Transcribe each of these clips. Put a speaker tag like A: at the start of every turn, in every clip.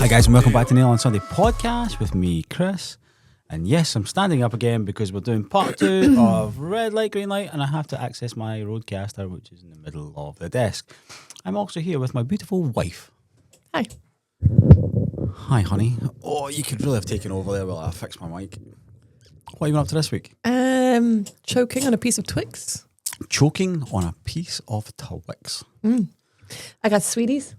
A: Hi guys, and welcome back to Neil on Sunday podcast with me, Chris. And yes, I'm standing up again because we're doing part 2 of Red Light, Green Light, and I have to access my Roadcaster, which is in the middle of the desk. I'm also here with my beautiful wife.
B: Hi.
A: Hi, honey. Oh, you could really have taken over there while I fix my mic. What have you been up to this week?
B: Choking on a piece of Twix.
A: Choking on a piece of Twix.
B: I got sweeties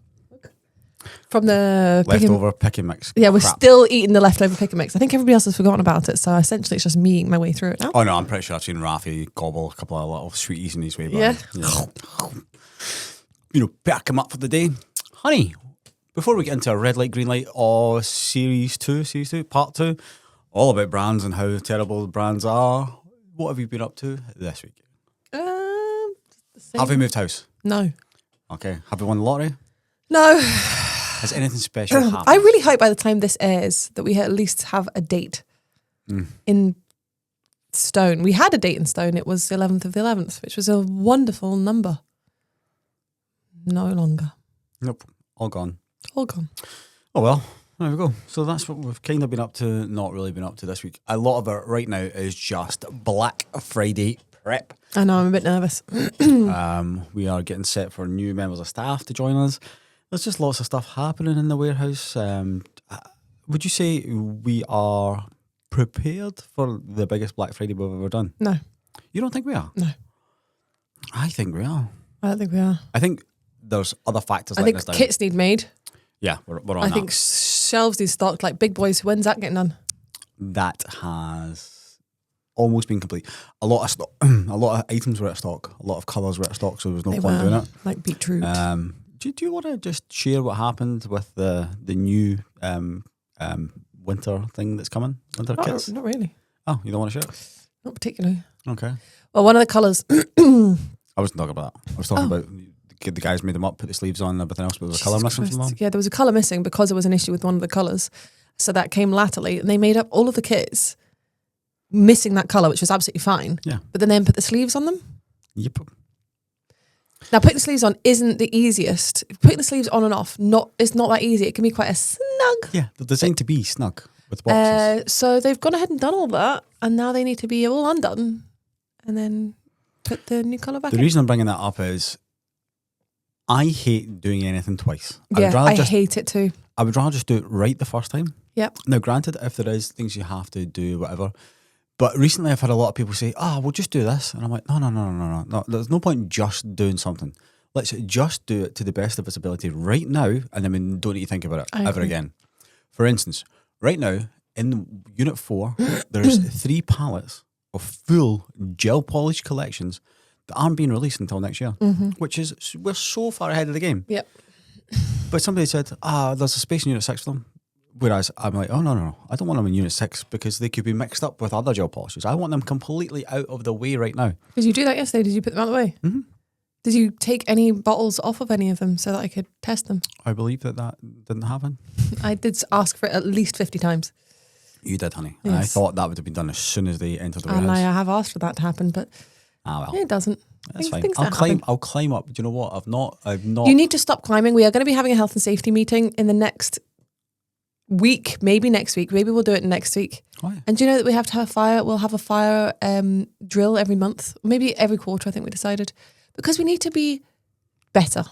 B: from the
A: Leftover pick and mix.
B: Yeah, we're
A: crap.
B: still eating the leftover pick and mix. I think everybody else has forgotten about it, so essentially it's just me eating my way through it now.
A: Oh no, I'm pretty sure I've seen Rafi gobble a couple of little sweeties in his way.
B: Yeah.
A: You know, pack him up for the day. Honey, before we get into a Red Light, Green Light or Series 2, Part 2, all about brands and how terrible the brands are, what have you been up to this week?
B: The same.
A: Have you moved house?
B: No.
A: Okay. Have you won the lottery?
B: No.
A: Has anything special happened?
B: I really hope by the time this airs that we at least have a date in stone. We had a date in stone. It was the 11th of the 11th, which was a wonderful number. No longer.
A: Nope. All gone.
B: All gone.
A: Oh well, there we go. So that's what we've kind of been up to, not really been up to this week. A lot of it right now is just Black Friday prep.
B: I know, I'm a bit nervous.
A: We are getting set for new members of staff to join us. There's just lots of stuff happening in the warehouse. Would you say we are prepared for the biggest Black Friday we've ever done?
B: No.
A: You don't think we are?
B: No.
A: I think we are.
B: I don't think we are.
A: I think there's other factors
B: I
A: letting
B: think
A: us down.
B: kits need made.
A: Yeah, we're on
B: I
A: that.
B: think shelves need stocked like big boys. When's that getting done?
A: That has almost been complete. A lot of stock, a lot of items were out of stock. A lot of colours were out of stock, so there was no point doing it.
B: Like beetroot.
A: Do you want to just share what happened with the new winter thing that's coming? Winter kits?
B: Not really.
A: Oh, you don't want to share it?
B: Not particularly.
A: Okay.
B: Well, one of the colours.
A: I wasn't talking about that. I was talking about the guys made them up, put the sleeves on and everything else, but there was a colour missing from them.
B: Yeah, there was a colour missing because there was an issue with one of the colours. So that came latterly, and they made up all of the kits missing that colour, which was absolutely fine.
A: Yeah.
B: But then put the sleeves on them.
A: Yep.
B: Now, putting the sleeves on isn't the easiest. Putting the sleeves on and off, it's not that easy. It can be quite a snug.
A: Yeah, they're designed to be snug with boxes.
B: So they've gone ahead and done all that, and now they need to be all undone, and then put the new colour back
A: The
B: in.
A: reason I'm bringing that up is I hate doing anything twice.
B: I hate it too.
A: I would rather just do it right the first time.
B: Yep.
A: Now, granted, if there is things you have to do, whatever. But recently I've had a lot of people say, we'll just do this. And I'm like, no. There's no point just doing something. Let's just do it to the best of its ability right now, and then we don't need to think about it ever again. For instance, right now, in Unit 4, there's 3 pallets of full gel polish collections that aren't being released until next year, which is, we're so far ahead of the game.
B: Yep.
A: But somebody said, there's a space in Unit 6 for them. Whereas I'm like, no. I don't want them in Unit 6 because they could be mixed up with other gel polishes. I want them completely out of the way right now.
B: Did you do that yesterday? Did you put them out of the way? Mm-hmm. Did you take any bottles off of any of them so that I could test them?
A: I believe that didn't happen.
B: I did ask for it at least 50 times.
A: You did, honey.
B: Yes.
A: And I thought that would have been done as soon as they entered the warehouse.
B: And I have asked for that to happen, but it doesn't.
A: That's fine.
B: Things
A: I'll climb up. Do you know what? I've not.
B: You need to stop climbing. We are going to be having a health and safety meeting in the next week, maybe next week. Maybe we'll do it next week.
A: Why?
B: And do you know that we have to have fire? We'll have a fire drill every month, maybe every quarter. I think we decided because we need to be better.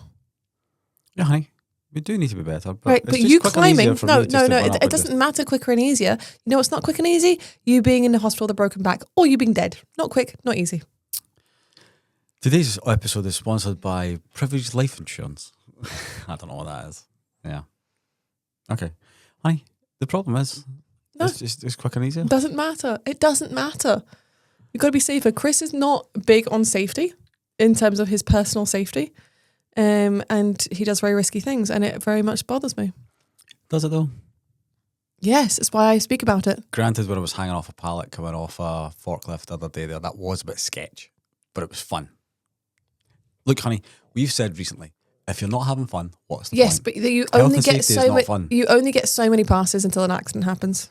A: Yeah, honey. We do need to be better. But
B: right,
A: it's
B: but
A: just
B: you
A: quick and
B: climbing,
A: easier for me just to run up
B: it doesn't matter quicker and easier. You know what's not quick and easy? You being in the hospital with a broken back or you being dead. Not quick, not easy.
A: Today's episode is sponsored by Privileged Life Insurance. I don't know what that is. Yeah. Okay. Honey, the problem is it's quick and easier.
B: It doesn't matter. It doesn't matter. You've got to be safer. Chris is not big on safety in terms of his personal safety. And he does very risky things, and it very much bothers me.
A: Does it though?
B: Yes, it's why I speak about it.
A: Granted, when I was hanging off a pallet coming off a forklift the other day there, that was a bit sketch, but it was fun. Look, honey, we've said recently, if you're not having fun, what's the point?
B: Yes, but you only get you only get so many passes until an accident happens.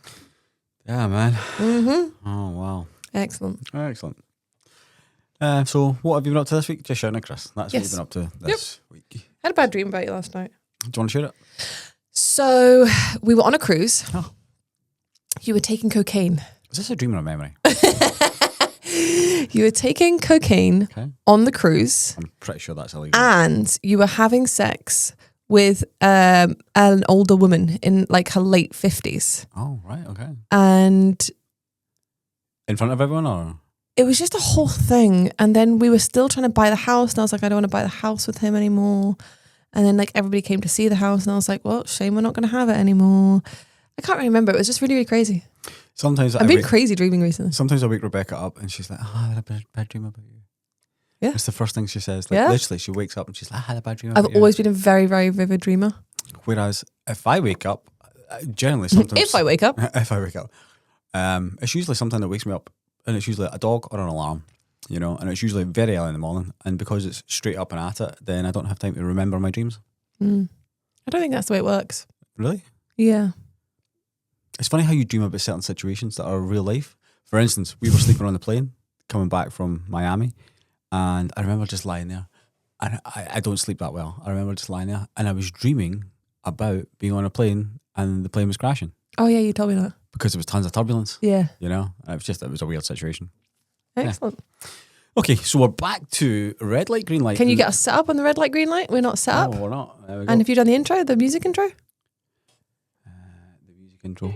A: Yeah, man.
B: Mm-hmm.
A: Oh, wow.
B: Excellent.
A: Excellent. So what have you been up to this week? Just shouting at Chris. That's what you've been up to this week.
B: I had a bad dream about you last night.
A: Do you want to share it?
B: So we were on a cruise.
A: Oh.
B: You were taking cocaine.
A: Is this a dream or a memory?
B: You were taking cocaine
A: Okay.
B: on the cruise.
A: I'm pretty sure that's illegal.
B: And you were having sex with an older woman in like her late 50s.
A: Oh, right, okay.
B: And
A: In front of everyone, or?
B: it was just a whole thing. And then we were still trying to buy the house. And I was like, I don't want to buy the house with him anymore. And then like everybody came to see the house. And I was like, well, shame we're not going to have it anymore. I can't really remember. It was just really, really crazy.
A: Sometimes
B: I've been crazy dreaming recently.
A: Sometimes I wake Rebecca up and she's like, oh, I had a bad dream about you.
B: Yeah.
A: It's the first thing she says. Like,
B: Yeah.
A: literally, she wakes up and she's like, I had a bad dream
B: I've
A: about you.
B: always been a very, very vivid dreamer.
A: Whereas if I wake up, generally sometimes...
B: If I wake up.
A: If I wake up. It's usually something that wakes me up, and it's usually a dog or an alarm, you know, and it's usually very early in the morning. And because it's straight up and at it, then I don't have time to remember my dreams.
B: I don't think that's the way it works.
A: Really?
B: Yeah.
A: It's funny how you dream about certain situations that are real life. For instance, we were sleeping on the plane coming back from Miami, and I remember just lying there. And I don't sleep that well. I remember just lying there, and I was dreaming about being on a plane and the plane was crashing
B: Oh, yeah, you told me that.
A: because there was tons of turbulence,
B: Yeah.
A: you know? And it was a weird situation.
B: Excellent.
A: Okay, so we're back to red light, green light.
B: Can you get us set up on the red light, green light? We're not set up.
A: No, we're not. There we go.
B: And have you done the intro, the music intro?
A: The music intro.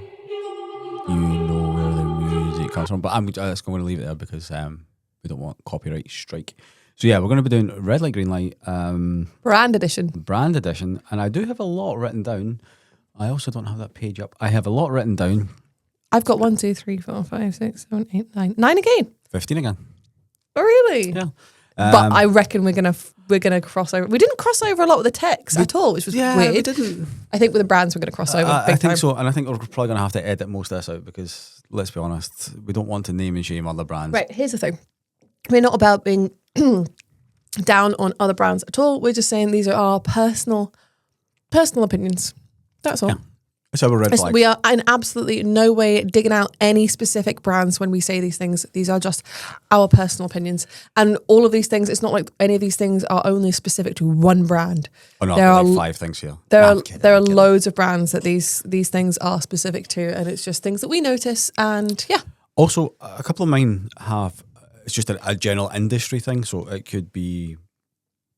A: You know where the music comes from, but I'm just going to leave it there because we don't want copyright strike. So yeah, we're going to be doing red light, green light,
B: Brand edition.
A: brand edition, and I do have a lot written down. I also don't have that page up. I have a lot written down.
B: I've got 1, 2, 3, 4, 5, 6, 7, 8, 9. 9 again.
A: 15 again.
B: Oh, really?
A: Yeah.
B: But I reckon we're gonna cross over. We didn't cross over a lot with the text at all, which was weird.
A: we didn't.
B: I think with the brands we're gonna cross over.
A: I
B: big
A: think
B: time.
A: so, and I think we're probably going to have to edit most of this out because, let's be honest, we don't want to name and shame other brands.
B: Right. Here's the thing. We're not about being down on other brands at all. We're just saying these are our personal opinions. That's all.
A: Yeah. It's our red flag.
B: We are in absolutely no way digging out any specific brands when we say these things. These are just our personal opinions. And all of these things, it's not like any of these things are only specific to one brand.
A: Oh, no,
B: there
A: I've got
B: are
A: like 5 things here.
B: There
A: Nah,
B: are
A: I'm kidding,
B: there are
A: I'm kidding.
B: loads of brands that these things are specific to, and it's just things that we notice. And yeah,
A: Also, a couple of mine have, it's just a general industry thing. So it could be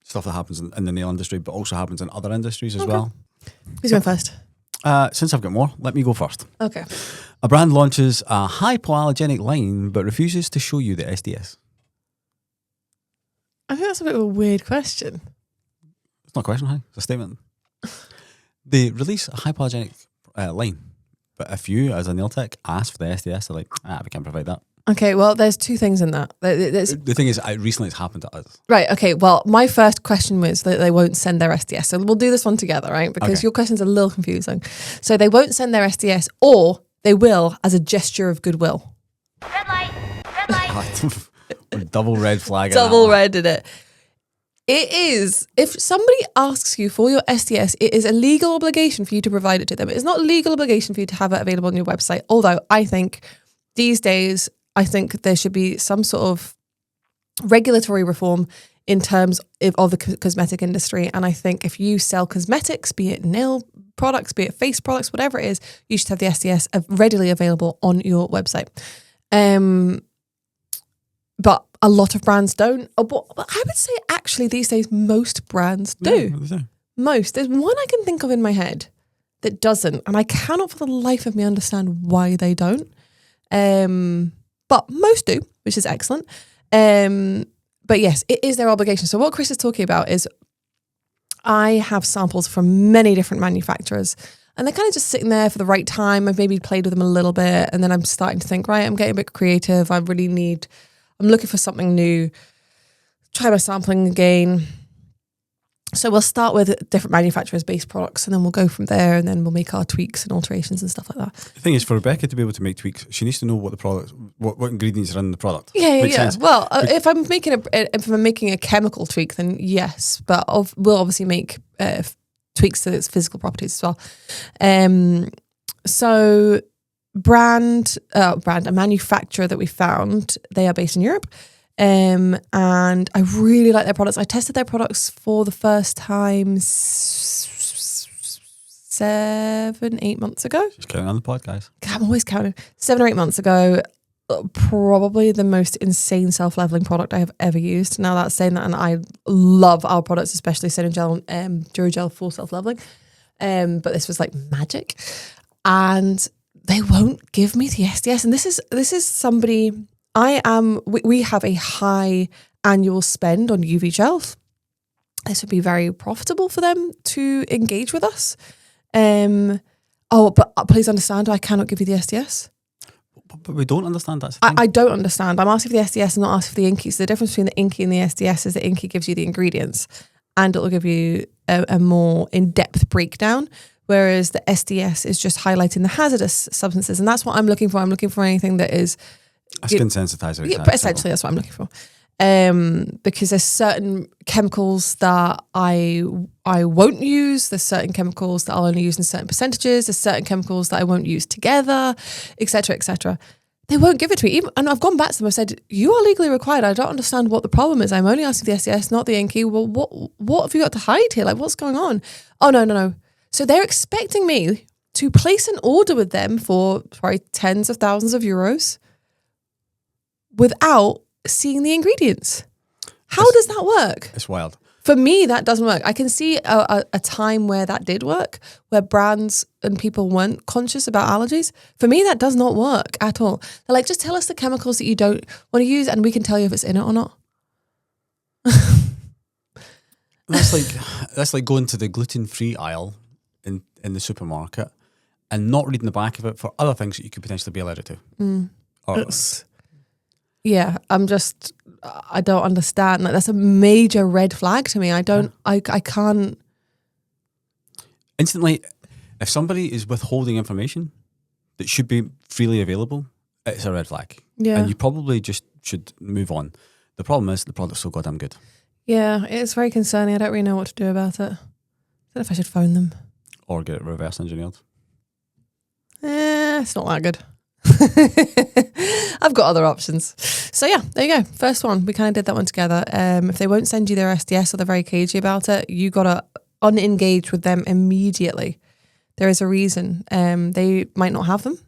A: stuff that happens in the nail industry, but also happens in other industries as well.
B: who's going first?
A: Since I've got more, let me go first.
B: Okay.
A: A brand launches a hypoallergenic line but refuses to show you the SDS.
B: I think that's a bit of a weird question.
A: It's not a question, it's a statement. They release a hypoallergenic line, but if you, as a nail tech, ask for the SDS, they're like, we can't provide that.
B: Okay, well, there's 2 things in that.
A: The thing is, recently it's happened to us.
B: Right, okay, well, my first question was that they won't send their SDS. So we'll do this one together, right? Because
A: Okay.
B: your question's a little confusing. So they won't send their SDS, or they will as a gesture of goodwill.
C: Red light. Red light.
A: Double red flag. on
B: Double
A: that one.
B: red in it. It is, if somebody asks you for your SDS, it is a legal obligation for you to provide it to them. It's not a legal obligation for you to have it available on your website. Although I think these days, I think there should be some sort of regulatory reform in terms of the cosmetic industry. And I think if you sell cosmetics, be it nail products, be it face products, whatever it is, you should have the SDS readily available on your website. But a lot of brands don't. But I would say actually these days most brands do.
A: Yeah, they do.
B: Most. There's one I can think of in my head that doesn't, and I cannot for the life of me understand why they don't. But most do, which is excellent. But yes, it is their obligation. So what Chris is talking about is I have samples from many different manufacturers, and they're kind of just sitting there for the right time. I've maybe played with them a little bit, and then I'm starting to think, right, I'm getting a bit creative. I'm looking for something new. Try my sampling again. So we'll start with different manufacturers' base products, and then we'll go from there, and then we'll make our tweaks and alterations and stuff like that.
A: The thing is, for Rebecca to be able to make tweaks, she needs to know what the product, what ingredients are in the product.
B: Yeah.
A: Makes sense.
B: Well, if I'm making a chemical tweak, then yes, but we'll obviously make tweaks to its physical properties as well. So a manufacturer that we found, they are based in Europe. And I really like their products. I tested their products for the first time 7-8 months ago.
A: Just counting on the pod, guys.
B: I'm always counting. 7 or 8 months ago, probably the most insane self-leveling product I have ever used. Now that's saying that, and I love our products, especially Gel and Duragel for self-leveling. But this was like magic, and they won't give me the SDS. And this is somebody we have a high annual spend on UV gels. This would be very profitable for them to engage with us. But please understand, I cannot give you the SDS.
A: But we don't understand that.
B: I don't understand. I'm asking for the SDS and not asking for the Inky. So the difference between the Inky and the SDS is the Inky gives you the ingredients and it'll give you a more in-depth breakdown, whereas the SDS is just highlighting the hazardous substances. And that's what I'm looking for. I'm looking for anything that is...
A: A skin sensitizer.
B: Yeah, but essentially that's what I'm looking for. Because there's certain chemicals that I won't use. There's certain chemicals that I'll only use in certain percentages. There's certain chemicals that I won't use together, etc., etc. They won't give it to me. And I've gone back to them. I've said, you are legally required. I don't understand what the problem is. I'm only asking the SDS, not the Inky. Well, what have you got to hide here? Like, what's going on? Oh, no. So they're expecting me to place an order with them for probably tens of thousands of euros without seeing the ingredients. How does that work?
A: It's wild.
B: For me, that doesn't work. I can see a time where that did work, where brands and people weren't conscious about allergies. For me, that does not work at all. They're like, just tell us the chemicals that you don't want to use and we can tell you if it's in it or not.
A: That's like going to the gluten-free aisle in the supermarket and not reading the back of it for other things that you could potentially be allergic to.
B: Yeah, I don't understand. Like, that's a major red flag to me. I can't.
A: Instantly, if somebody is withholding information that should be freely available, it's a red flag.
B: Yeah.
A: And you probably just should move on. The problem is the product's so goddamn good.
B: Yeah, it's very concerning. I don't really know what to do about it. I don't know if I should phone them.
A: Or get it reverse engineered.
B: It's not that good. I've got other options. So yeah, there you go. First one, we kind of did that one together. If they won't send you their SDS or they're very cagey about it, you got to unengage with them immediately. There is a reason. They might not have them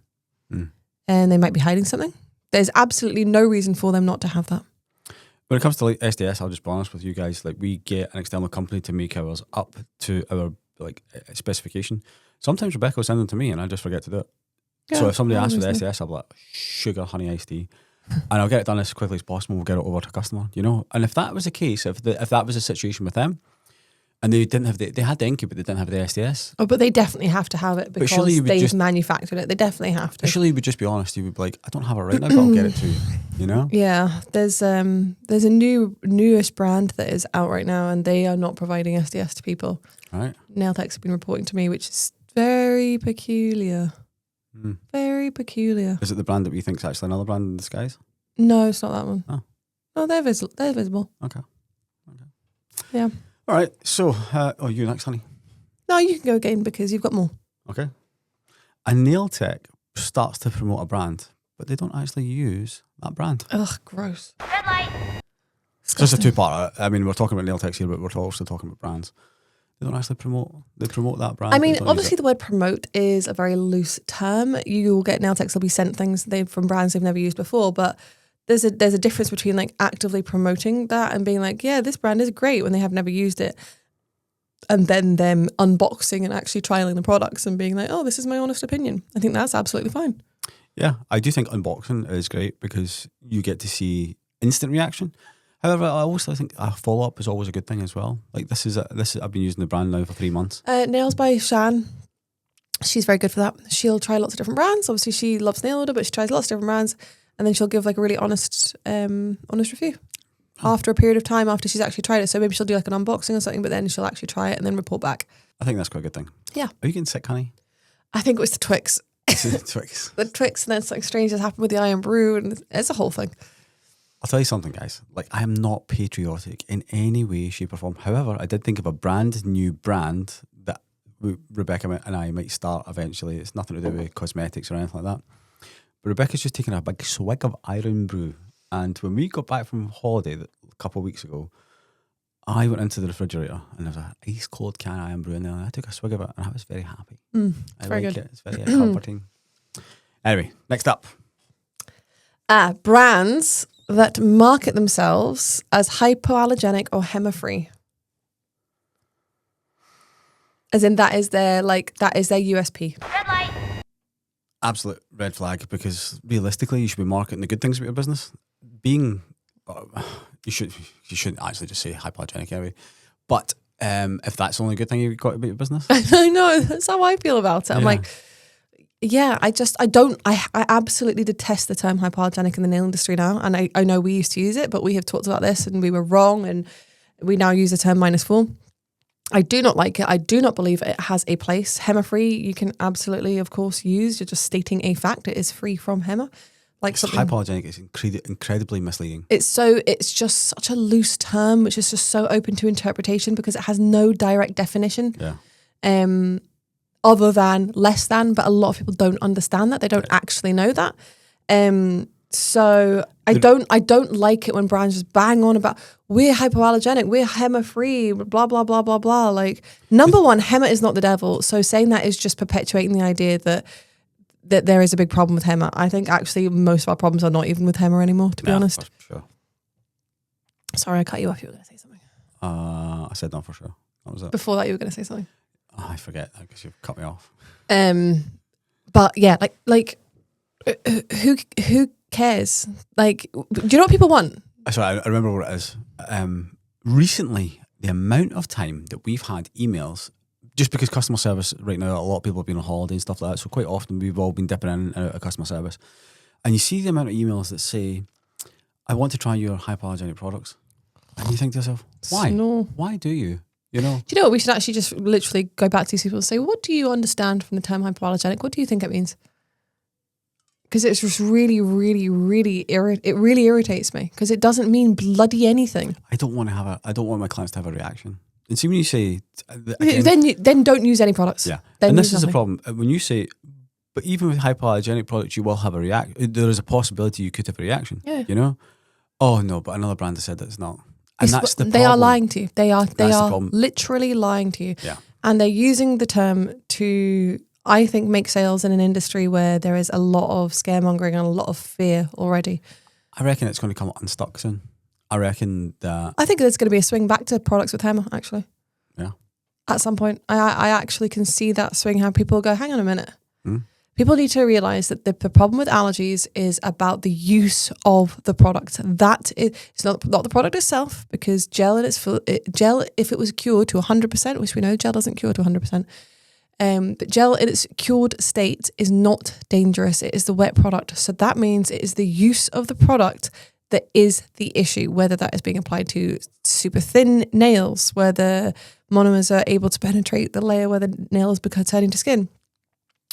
B: and they might be hiding something. There's absolutely no reason for them not to have that.
A: When it comes to like SDS, I'll just be honest with you guys. Like, we get an external company to make ours up to our like specification. Sometimes Rebecca will send them to me and I just forget to do it. Yeah, so if somebody asks for the SDS, I'll be like, sugar, honey, iced tea. And I'll get it done as quickly as possible. We'll get it over to customer, you know? And if that was the case, if that was a situation with them, and they didn't have they had the Inky, but they didn't have the SDS.
B: Oh, but they definitely have to have it because they've manufactured it. They definitely have to.
A: Surely you would just be honest. You would be like, I don't have it right now, but I'll get it to you, you know?
B: Yeah, there's a newish brand that is out right now and they are not providing SDS to people.
A: Right.
B: Nailtex have been reporting to me, which is very peculiar. Very peculiar.
A: Is it the brand that we think is actually another brand in disguise?
B: No, it's not that one.
A: Oh.
B: No, they're visible.
A: Okay.
B: Yeah.
A: All right. So, you next, honey?
B: No, you can go again because you've got more.
A: Okay. A nail tech starts to promote a brand, but they don't actually use that brand.
B: Ugh, gross.
C: Red light.
A: So it's a two-part. I mean, we're talking about nail techs here, but we're also talking about brands. They don't actually promote. They promote that brand.
B: I mean, obviously the word promote is a very loose term. You will get nail techs will be sent things from brands they've never used before, but there's a difference between like actively promoting that and being like, yeah, this brand is great when they have never used it, and then them unboxing and actually trialing the products and being like, oh, this is my honest opinion. I think that's absolutely fine.
A: Yeah, I do think unboxing is great because you get to see instant reaction. However, I also think a follow-up is always a good thing as well. Like this is I've been using the brand now for 3 months.
B: Nails by Shan. She's very good for that. She'll try lots of different brands. Obviously, she loves nail odor, but she tries lots of different brands, and then she'll give like a really honest review after a period of time after she's actually tried it. So maybe she'll do like an unboxing or something, but then she'll actually try it and then report back.
A: I think that's quite a good thing.
B: Yeah.
A: Are you getting sick, honey?
B: I think it was the Twix.
A: Twix.
B: The Twix, and then something strange has happened with the Iron Brew, and it's a whole thing.
A: I'll tell you something, guys. Like, I am not patriotic in any way, shape, or form. However, I did think of a brand new brand that Rebecca and I might start eventually. It's nothing to do with cosmetics or anything like that. But Rebecca's just taken a big swig of Iron Brew. And when we got back from holiday a couple of weeks ago, I went into the refrigerator and there was an ice cold can of Iron Brew in there, and I took a swig of it and I was very happy. I
B: very
A: like
B: good.
A: it. It's very comforting. Anyway, next up.
B: Brands that market themselves as hypoallergenic or HEMA-free. As in that is their USP.
C: Red light.
A: Absolute red flag, because realistically you should be marketing the good things about your business. Being you shouldn't actually just say hypoallergenic anyway. But if that's the only good thing you've got about your business.
B: I know, that's how I feel about it. I'm like, yeah, I absolutely detest the term hypoallergenic in the nail industry now. And I know we used to use it, but we have talked about this and we were wrong, and we now use the term -4. I do not like it. I do not believe it has a place. HEMA-free, you can absolutely, of course, use. You're just stating a fact. It is free from HEMA. Like something
A: hypoallergenic is incredibly misleading.
B: It's just such a loose term, which is just so open to interpretation because it has no direct definition.
A: Yeah.
B: Other than less than, but a lot of people don't understand that. They don't actually know that. So I don't like it when brands just bang on about we're hypoallergenic, we're HEMA-free, blah blah blah blah blah. Like, number one, HEMA is not the devil. So saying that is just perpetuating the idea that there is a big problem with HEMA. I think actually most of our problems are not even with HEMA anymore, to be honest.
A: For sure.
B: Sorry, I cut you off. You were going to say something.
A: I said no for sure. That was it.
B: Before that, you were going to say something.
A: Oh, I forget that because you've cut me off.
B: But yeah, like who cares? Like, do you know what people want?
A: Sorry, I remember what it is. Recently, the amount of time that we've had emails, just because customer service right now, a lot of people have been on holiday and stuff like that, so quite often we've all been dipping in and out of customer service. And you see the amount of emails that say, I want to try your hypoallergenic products. And you think to yourself, why?
B: No.
A: Why do you? You know?
B: Do you know what? We should actually just literally go back to these people and say, what do you understand from the term hypoallergenic? What do you think it means? Because it's just really, really, really it really irritates me because it doesn't mean bloody anything.
A: I don't want my clients to have a reaction. And see, when you say again,
B: then don't use any products.
A: Yeah,
B: then
A: and this is
B: nothing.
A: the problem when you say, but even with hypoallergenic products, you will have a reaction. There is a possibility you could have a reaction.
B: Yeah.
A: You know, oh no, but another brand has said that it's not, and that's the problem.
B: They are lying to you. They are
A: problem.
B: literally lying to you.
A: Yeah,
B: and they're using the term to, I think, make sales in an industry where there is a lot of scaremongering and a lot of fear already.
A: I reckon it's going to come unstuck soon. I reckon that.
B: I think there's going to be a swing back to products with HEMA, actually.
A: Yeah.
B: At some point. I actually can see that swing, how people go, hang on a minute. People need to realise that the problem with allergies is about the use of the product. That is, it's not the product itself, because gel, if it was cured to 100%, which we know gel doesn't cure to 100%, but gel in its cured state is not dangerous. It is the wet product. So that means it is the use of the product that is the issue, whether that is being applied to super thin nails, where the monomers are able to penetrate the layer where the nail is turning to skin,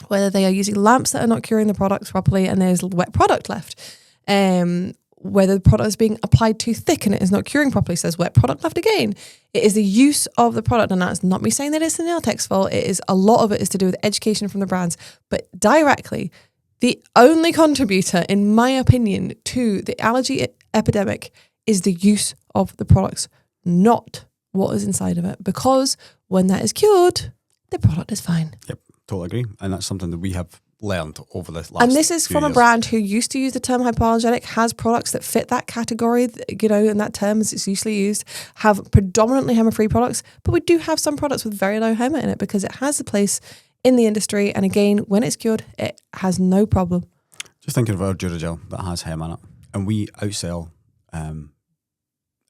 B: whether they are using lamps that are not curing the product properly and there's wet product left, whether the product is being applied too thick and it is not curing properly, so there's wet product left again. It is the use of the product, and that's not me saying that it's the nail tech's fault. It is, a lot of it is to do with education from the brands, but directly, the only contributor, in my opinion, to the allergy epidemic is the use of the products, not what is inside of it. Because when that is cured, the product is fine.
A: Yep, totally agree. And that's something that we have learned over this last
B: And this is
A: few
B: from
A: years.
B: a brand who used to use the term hypoallergenic, has products that fit that category, you know, in that term as it's usually used, have predominantly HEMA-free products, but we do have some products with very low HEMA in it because it has a place in the industry. And again, when it's cured, it has no problem.
A: Just thinking of our Duragel that has HEMA in it, and we outsell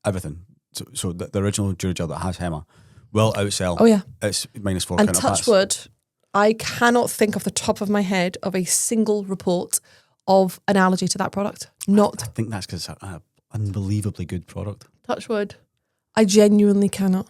A: everything. So the original Duragel that has HEMA will outsell.
B: Oh yeah,
A: It's -4
B: and
A: counterparts.
B: touch wood, I cannot think off the top of my head of a single report of an allergy to that product. Not
A: I think that's because it's an unbelievably good product.
B: touch wood. I genuinely cannot.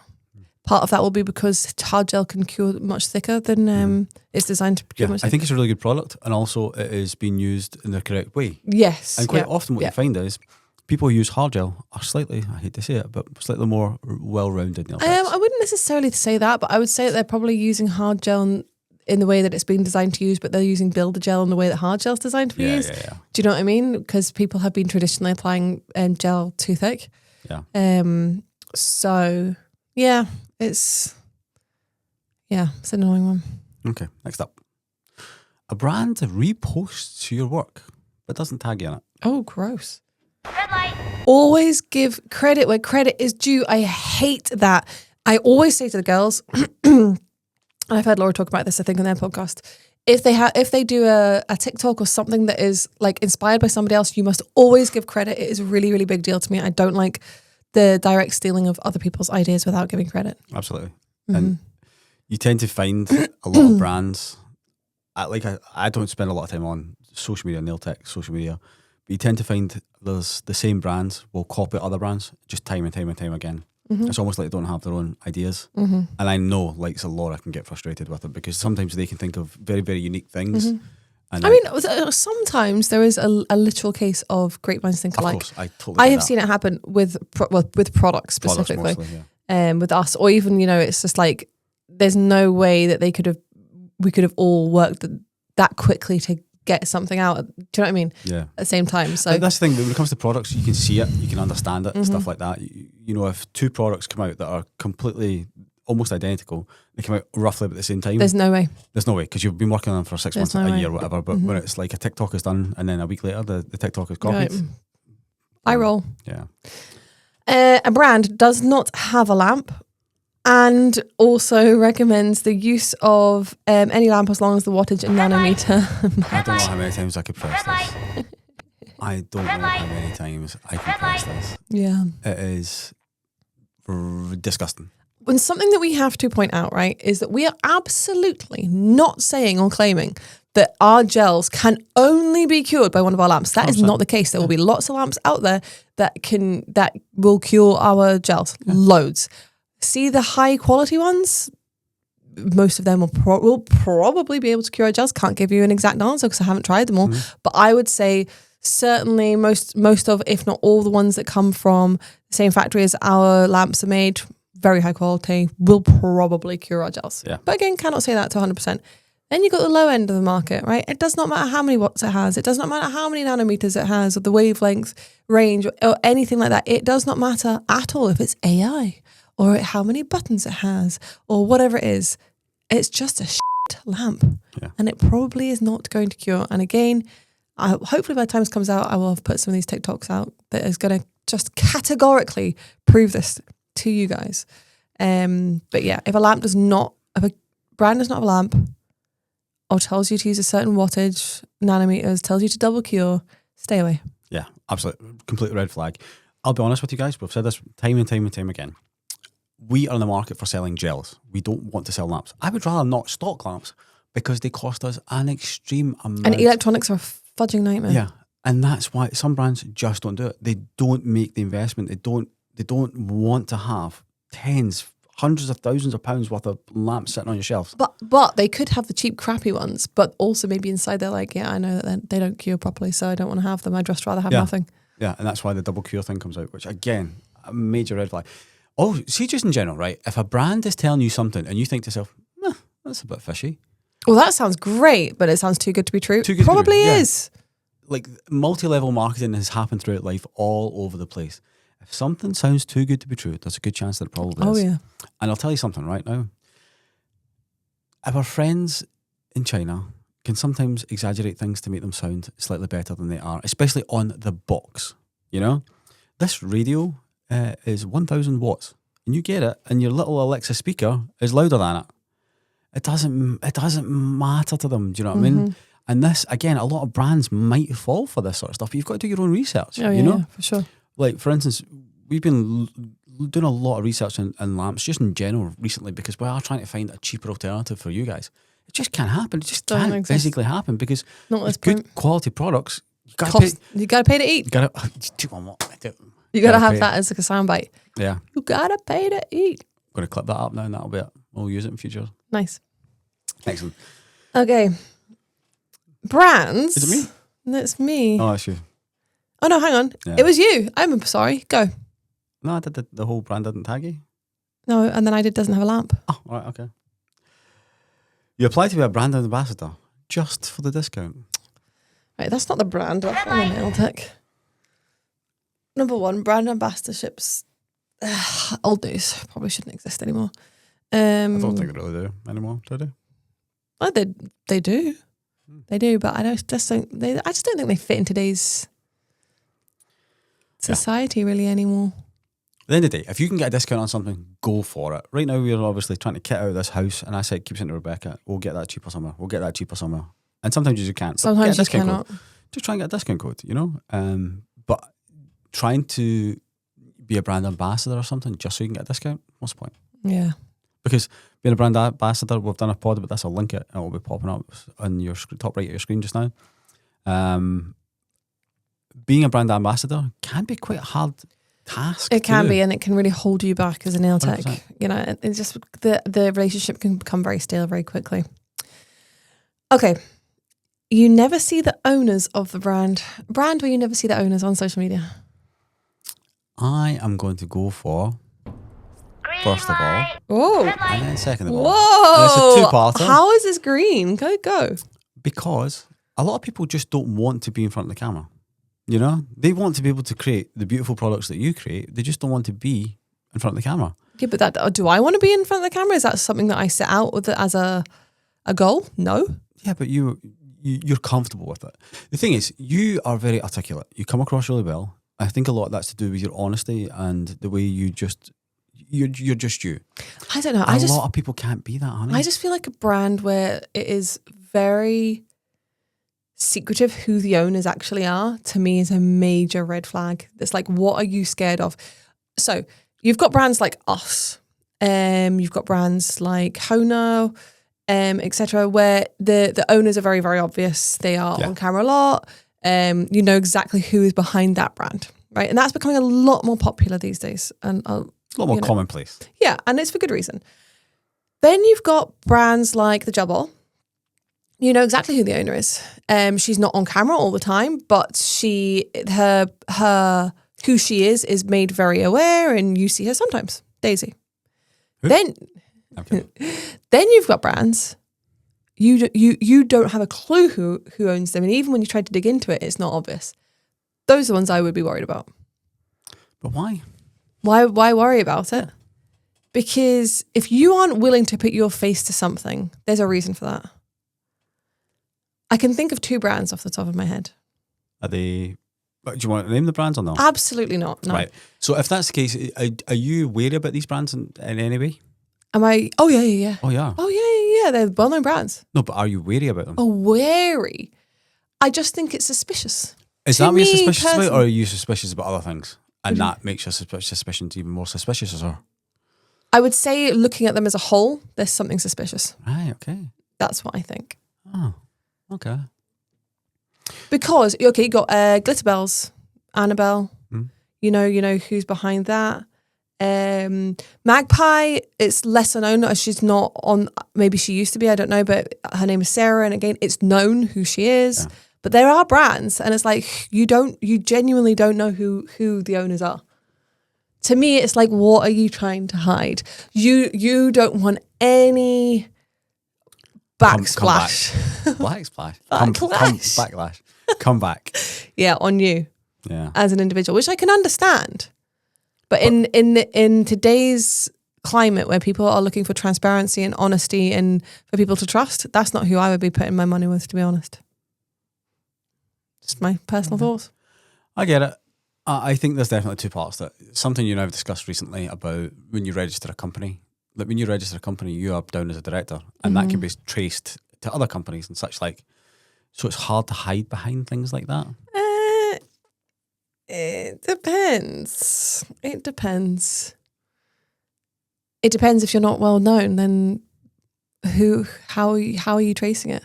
B: Part of that will be because hard gel can cure much thicker than it's designed to cure
A: Yeah,
B: much thicker.
A: I think it's a really good product, and also it is being used in the correct way.
B: Yes.
A: And quite
B: yeah,
A: often what
B: yeah.
A: you find is people who use hard gel are slightly, I hate to say it, but slightly more well-rounded nail techs.
B: I wouldn't necessarily say that, but I would say that they're probably using hard gel in the way that it's been designed to use, but they're using builder gel in the way that hard gel is designed to be used.
A: Yeah.
B: Do you know what I mean? Because people have been traditionally applying gel too thick.
A: Yeah.
B: So yeah, it's an annoying one.
A: Okay, next up. A brand reposts your work but doesn't tag you in it.
B: Oh, gross.
C: Red light.
B: Always give credit where credit is due. I hate that. I always say to the girls, and I've heard Laura talk about this, I think, on their podcast. If they do a TikTok or something that is like inspired by somebody else, you must always give credit. It is a really, really big deal to me. I don't like the direct stealing of other people's ideas without giving credit.
A: Absolutely. And you tend to find a lot of brands. I don't spend a lot of time on social media, nail tech, social media, but you tend to find there's the same brands will copy other brands just time and time and time again. It's almost like they don't have their own ideas. And I know, like, so Laura can get frustrated with it because sometimes they can think of very, very unique things. And
B: I mean, sometimes there is a literal case of great minds think alike.
A: of course, I totally
B: I
A: get
B: have
A: that.
B: seen it happen with products specifically,
A: Products mostly, yeah.
B: with us, or even, you know, it's just like there's no way that we could have all worked that quickly to get something out. Do you know what I mean?
A: Yeah.
B: At the same time. So
A: But that's the thing, when it comes to products, you can see it, you can understand it, stuff like that. You know, if two products come out that are completely almost identical, they come out roughly at the same time.
B: there's no way.
A: There's no way, because you've been working on them for 6 months,
B: no
A: a
B: way.
A: year, whatever. But when it's like a TikTok is done and then a week later the TikTok is copied.
B: Right. I roll.
A: Yeah.
B: A brand does not have a lamp and also recommends the use of any lamp as long as the wattage and nanometer.
A: I don't know how many times I could press this. I don't know how many times I can press this.
B: Yeah.
A: It is disgusting.
B: When something that we have to point out, right, is that we are absolutely not saying or claiming that our gels can only be cured by one of our lamps. That is not the case. There will be lots of lamps out there that will cure our gels. Loads. See the high quality ones. Most of them will probably be able to cure our gels. Can't give you an exact answer because I haven't tried them all. But I would say certainly most of, if not all, the ones that come from the same factory as our lamps are made, very high quality, will probably cure our gels.
A: Yeah.
B: But again, cannot say that to 100%. Then you've got the low end of the market, right? It does not matter how many watts it has. It does not matter how many nanometers it has or the wavelength range or anything like that. It does not matter at all if it's AI or how many buttons it has or whatever it is. It's just a shit lamp.
A: Yeah.
B: And it probably is not going to cure. And again, hopefully by the time this comes out, I will have put some of these TikToks out that is going to just categorically prove this to you guys. But yeah, if a brand does not have a lamp or tells you to use a certain wattage, nanometers, tells you to double cure, stay away.
A: Yeah, absolutely. Complete red flag. I'll be honest with you guys, we've said this time and time and time again. We are in the market for selling gels. We don't want to sell lamps. I would rather not stock lamps because they cost us an extreme amount.
B: And electronics are a fudging nightmare.
A: Yeah, and that's why some brands just don't do it. They don't make the investment. They don't want to have tens, hundreds of thousands of pounds worth of lamps sitting on your shelves.
B: But they could have the cheap, crappy ones, but also maybe inside they're like, yeah, I know that they don't cure properly, so I don't want to have them. I'd just rather have nothing.
A: Yeah, and that's why the double cure thing comes out, which again, a major red flag. Oh, see, just in general, right? If a brand is telling you something and you think to yourself, that's a bit fishy.
B: Well, that sounds great, but it sounds too good to be true.
A: Too good
B: Probably
A: to be true, yeah.
B: is.
A: Like, multi-level marketing has happened throughout life all over the place. If something sounds too good to be true, there's a good chance that it probably is.
B: Oh, yeah.
A: And I'll tell you something right now. Our friends in China can sometimes exaggerate things to make them sound slightly better than they are, especially on the box. You know? This radio is 1,000 watts. And you get it, and your little Alexa speaker is louder than it. It doesn't matter to them. Do you know what I mean? And this, again, a lot of brands might fall for this sort of stuff, but you've got to do your own research.
B: Oh,
A: you know?
B: yeah, for sure.
A: Like, for instance, we've been doing a lot of research in lamps, just in general, recently, because we are trying to find a cheaper alternative for you guys. It just can't happen. It just
B: Doesn't
A: can't
B: exist.
A: physically happen because
B: Not at this
A: good
B: point.
A: quality products, you got to pay.
B: You got to pay to eat.
A: You got to.
B: You got to have
A: pay.
B: that as like a soundbite.
A: Yeah.
B: You got to pay to eat.
A: I'm going to clip that up now, and that'll be it. We'll use it in future.
B: Nice.
A: Excellent.
B: Okay. Brands.
A: Is it me?
B: That's me.
A: Oh, that's you.
B: Oh, no, hang on.
A: Yeah.
B: It was you. I'm sorry. Go.
A: No, I did the whole brand didn't tag you.
B: No, and then I did doesn't have a lamp.
A: Oh, all right, okay. You apply to be a brand ambassador just for the discount.
B: Right, that's not the brand. That's on the nail tech. Number one, brand ambassadorships old news. Probably shouldn't exist anymore.
A: I don't think they really do anymore, do they?
B: Well, they do. They do, but I just don't think they fit in today's society really anymore.
A: At the end of the day, if you can get a discount on something, go for it. Right now, we're obviously trying to kit out this house, and I said, keep saying to Rebecca, we'll get that cheaper somewhere. We'll get that cheaper somewhere. And sometimes you just can't.
B: Sometimes
A: get a
B: you
A: discount
B: cannot.
A: code. Just try and get a discount code, you know? But trying to be a brand ambassador or something just so you can get a discount, what's the point?
B: Yeah.
A: Because being a brand ambassador, we've done a pod about this. I'll link it and it'll be popping up on your top right of your screen just now. Being a brand ambassador can be quite a hard task.
B: It can
A: to do.
B: be, and it can really hold you back as a nail tech.
A: 100%.
B: You know, it's just the relationship can become very stale very quickly. Okay. You never see the owners of the brand where you never see the owners on social media.
A: I am going to go for,
C: Green
A: first of all,
C: light.
B: Oh.
C: Red light.
A: and then second of all.
B: Whoa.
A: And it's a two-parter.
B: How is this green? Go.
A: Because a lot of people just don't want to be in front of the camera. You know? They want to be able to create the beautiful products that you create. They just don't want to be in front of the camera.
B: Yeah, but do I want to be in front of the camera? Is that something that I set out with it as a goal? No.
A: Yeah, but you're comfortable with it. The thing is, you are very articulate. You come across really well. I think a lot of that's to do with your honesty and the way you're just you.
B: I don't know.
A: And a lot of people can't be that, honey.
B: I just feel like a brand where it is very secretive who the owners actually are, to me, is a major red flag. It's like, what are you scared of? So you've got brands like us, you've got brands like Hono, etc., where the owners are very, very obvious. They are on camera a lot. You know exactly who is behind that brand, right? And that's becoming a lot more popular these days, and
A: a lot more commonplace.
B: yeah, and it's for good reason. Then you've got brands like the Jabba. You know exactly who the owner is. She's not on camera all the time, but her who she is made very aware, and you see her sometimes. Daisy.
A: Who?
B: Then you've got brands. You don't have a clue who owns them, and even when you try to dig into it, it's not obvious. Those are the ones I would be worried about.
A: But why?
B: Why worry about it? Because if you aren't willing to put your face to something, there's a reason for that. I can think of 2 brands off the top of my head.
A: Are they... Do you want to name the brands or not?
B: Absolutely not. No.
A: Right. So if that's the case, are you wary about these brands in any way?
B: Am I? Oh yeah.
A: Oh, yeah.
B: Oh yeah. They're well-known brands.
A: No, but are you wary about them?
B: Oh, wary. I just think it's suspicious.
A: Is
B: To
A: that what you're
B: me
A: suspicious about, or
B: personally-
A: are you suspicious about other things? And that makes your suspicions even more suspicious, or?
B: I would say, looking at them as a whole, there's something suspicious.
A: Right, okay.
B: That's what I think.
A: Oh, okay.
B: Because you got Glitter Bells, Annabelle. You know who's behind that. Magpie, it's lesser known. She's not on. Maybe she used to be. I don't know. But her name is Sarah, and again, it's known who she is.
A: Yeah.
B: But there are brands, and it's like you genuinely don't know who the owners are. To me, it's like, what are you trying to hide? You don't want any backsplash.
A: Backsplash.
B: Backlash.
A: Come back.
B: Yeah, on you
A: Yeah.
B: as an individual, which I can understand. But in today's climate where people are looking for transparency and honesty and for people to trust, that's not who I would be putting my money with, to be honest. Just my personal thoughts.
A: I get it. I think there's definitely 2 parts to it. Something you and I have discussed recently about when you register a company. Like when you register a company, you are down as a director, and that can be traced to other companies and such like. So it's hard to hide behind things like that.
B: It depends. It depends. It depends if you're not well known, then how are you tracing it?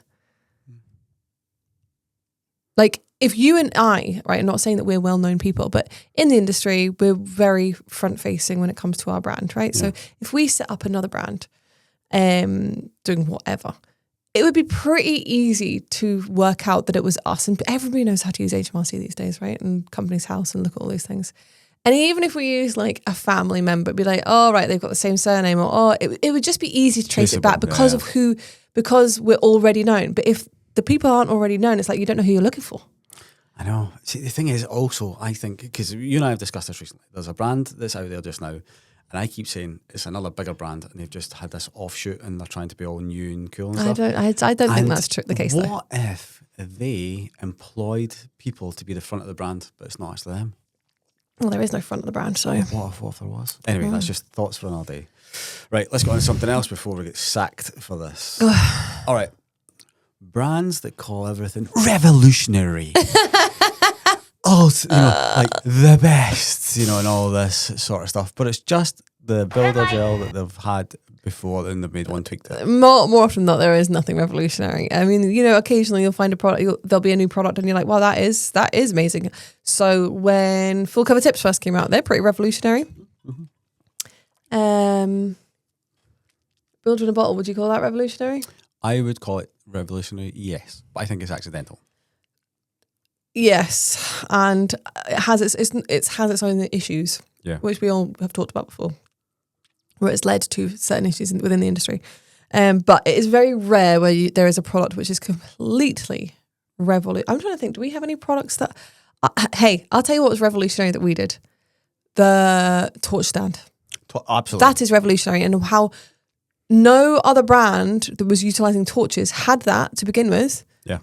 B: Like if you and I, right, I'm not saying that we're well-known people, but in the industry, we're very front-facing when it comes to our brand, right?
A: Yeah.
B: So if we set up another brand, doing whatever, it would be pretty easy to work out that it was us. And everybody knows how to use HMRC these days, right? And Company's House and look at all these things. And even if we use like a family member, it'd be like, oh, right, they've got the same surname, or it would just be easy to trace it back because of because we're already known. But if the people aren't already known, it's like you don't know who you're looking for.
A: I know. See, the thing is also, I think, because you and I have discussed this recently, there's a brand that's out there just now, and I keep saying it's another bigger brand, and they've just had this offshoot, and they're trying to be all new and cool and stuff.
B: I don't think
A: And
B: that's the case, though.
A: what if they employed people to be the front of the brand, but it's not actually them?
B: Well, there is no front of the brand, so.
A: What if there was? Anyway, that's just thoughts for another day. Right, let's go on to something else before we get sacked for this. All right. Brands that call everything revolutionary. Like the best, and all this sort of stuff. But it's just the builder gel that they've had before, and they've made one tweak to it.
B: More often than not, there is nothing revolutionary. I mean, occasionally you'll find a product, there'll be a new product, and you're like, wow, that is amazing. So when full cover tips first came out, they're pretty revolutionary. Builder in a bottle, would you call that revolutionary?
A: I would call it revolutionary, yes, but I think it's accidental.
B: Yes, and it has its own issues, which we all have talked about before, where it's led to certain issues within the industry. But it is very rare where there is a product which is completely revolutionary. I'm trying to think, do we have any products that... hey, I'll tell you what was revolutionary that we did. The torch stand.
A: Absolutely.
B: That is revolutionary, and how no other brand that was utilising torches had that to begin with.
A: Yeah.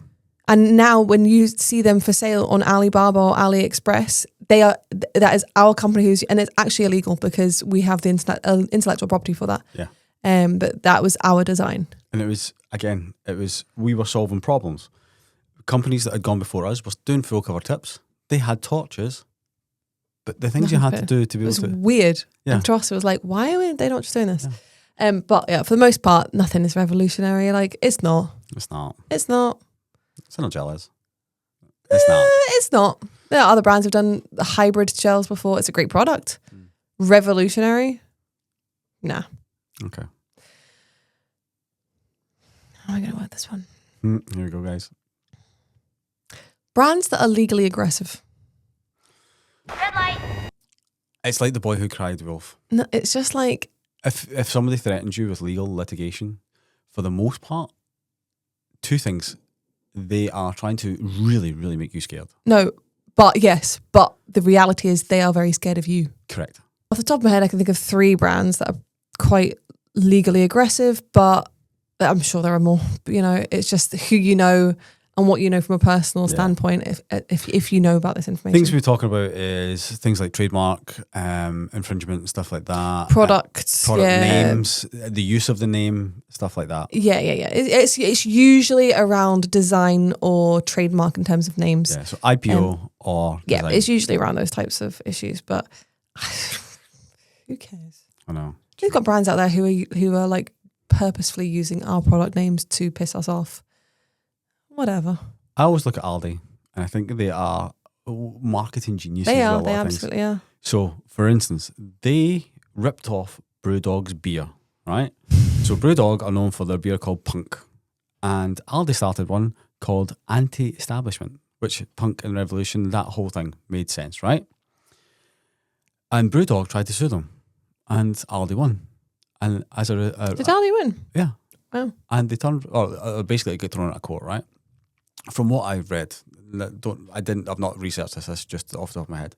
B: And now when you see them for sale on Alibaba or AliExpress, that is our company and it's actually illegal because we have the intellectual property for that.
A: Yeah.
B: But that was our design.
A: And we were solving problems. Companies that had gone before us were doing full cover tips. They had torches, but the things you had to do to be able to...
B: It was weird.
A: Yeah.
B: And to us, it was like, why are they not just doing this? Yeah. But yeah, for the most part, nothing is revolutionary. Like, it's not.
A: It's not.
B: It's not.
A: Cinnamon gel is. It's not.
B: It's not. There are other brands who've done the hybrid gels before. It's a great product. Revolutionary? Nah.
A: Okay.
B: How am I going to word this one?
A: Here we go, guys.
B: Brands that are legally aggressive.
C: Red light.
A: It's like the boy who cried wolf.
B: No, it's just like...
A: If somebody threatens you with legal litigation, for the most part, two things. They are trying to really, really make you scared.
B: No, but the reality is they are very scared of you.
A: Correct.
B: Off the top of my head, I can think of 3 brands that are quite legally aggressive, but I'm sure there are more. It's just who you know and what you know from a personal standpoint. If you know about this information,
A: things we're talking about is things like trademark infringement and stuff like that.
B: Product
A: names, the use of the name, stuff like that.
B: Yeah. It's usually around design or trademark in terms of names.
A: Yeah, so IPO or design.
B: Yeah, it's usually around those types of issues. But who cares?
A: I know.
B: We've got brands out there who are like purposefully using our product names to piss us off. Whatever.
A: I always look at Aldi, and I think they are marketing geniuses.
B: They are.
A: They
B: Absolutely are.
A: So, for instance, they ripped off Brewdog's beer, right? So, Brewdog are known for their beer called Punk, and Aldi started one called Anti-Establishment, which Punk and Revolution, that whole thing made sense, right? And Brewdog tried to sue them, and Aldi won. And as
B: did Aldi win?
A: Yeah.
B: Wow.
A: And they turned, or basically get thrown out of court, right? From what I've read, I've not researched this. That's just off the top of my head.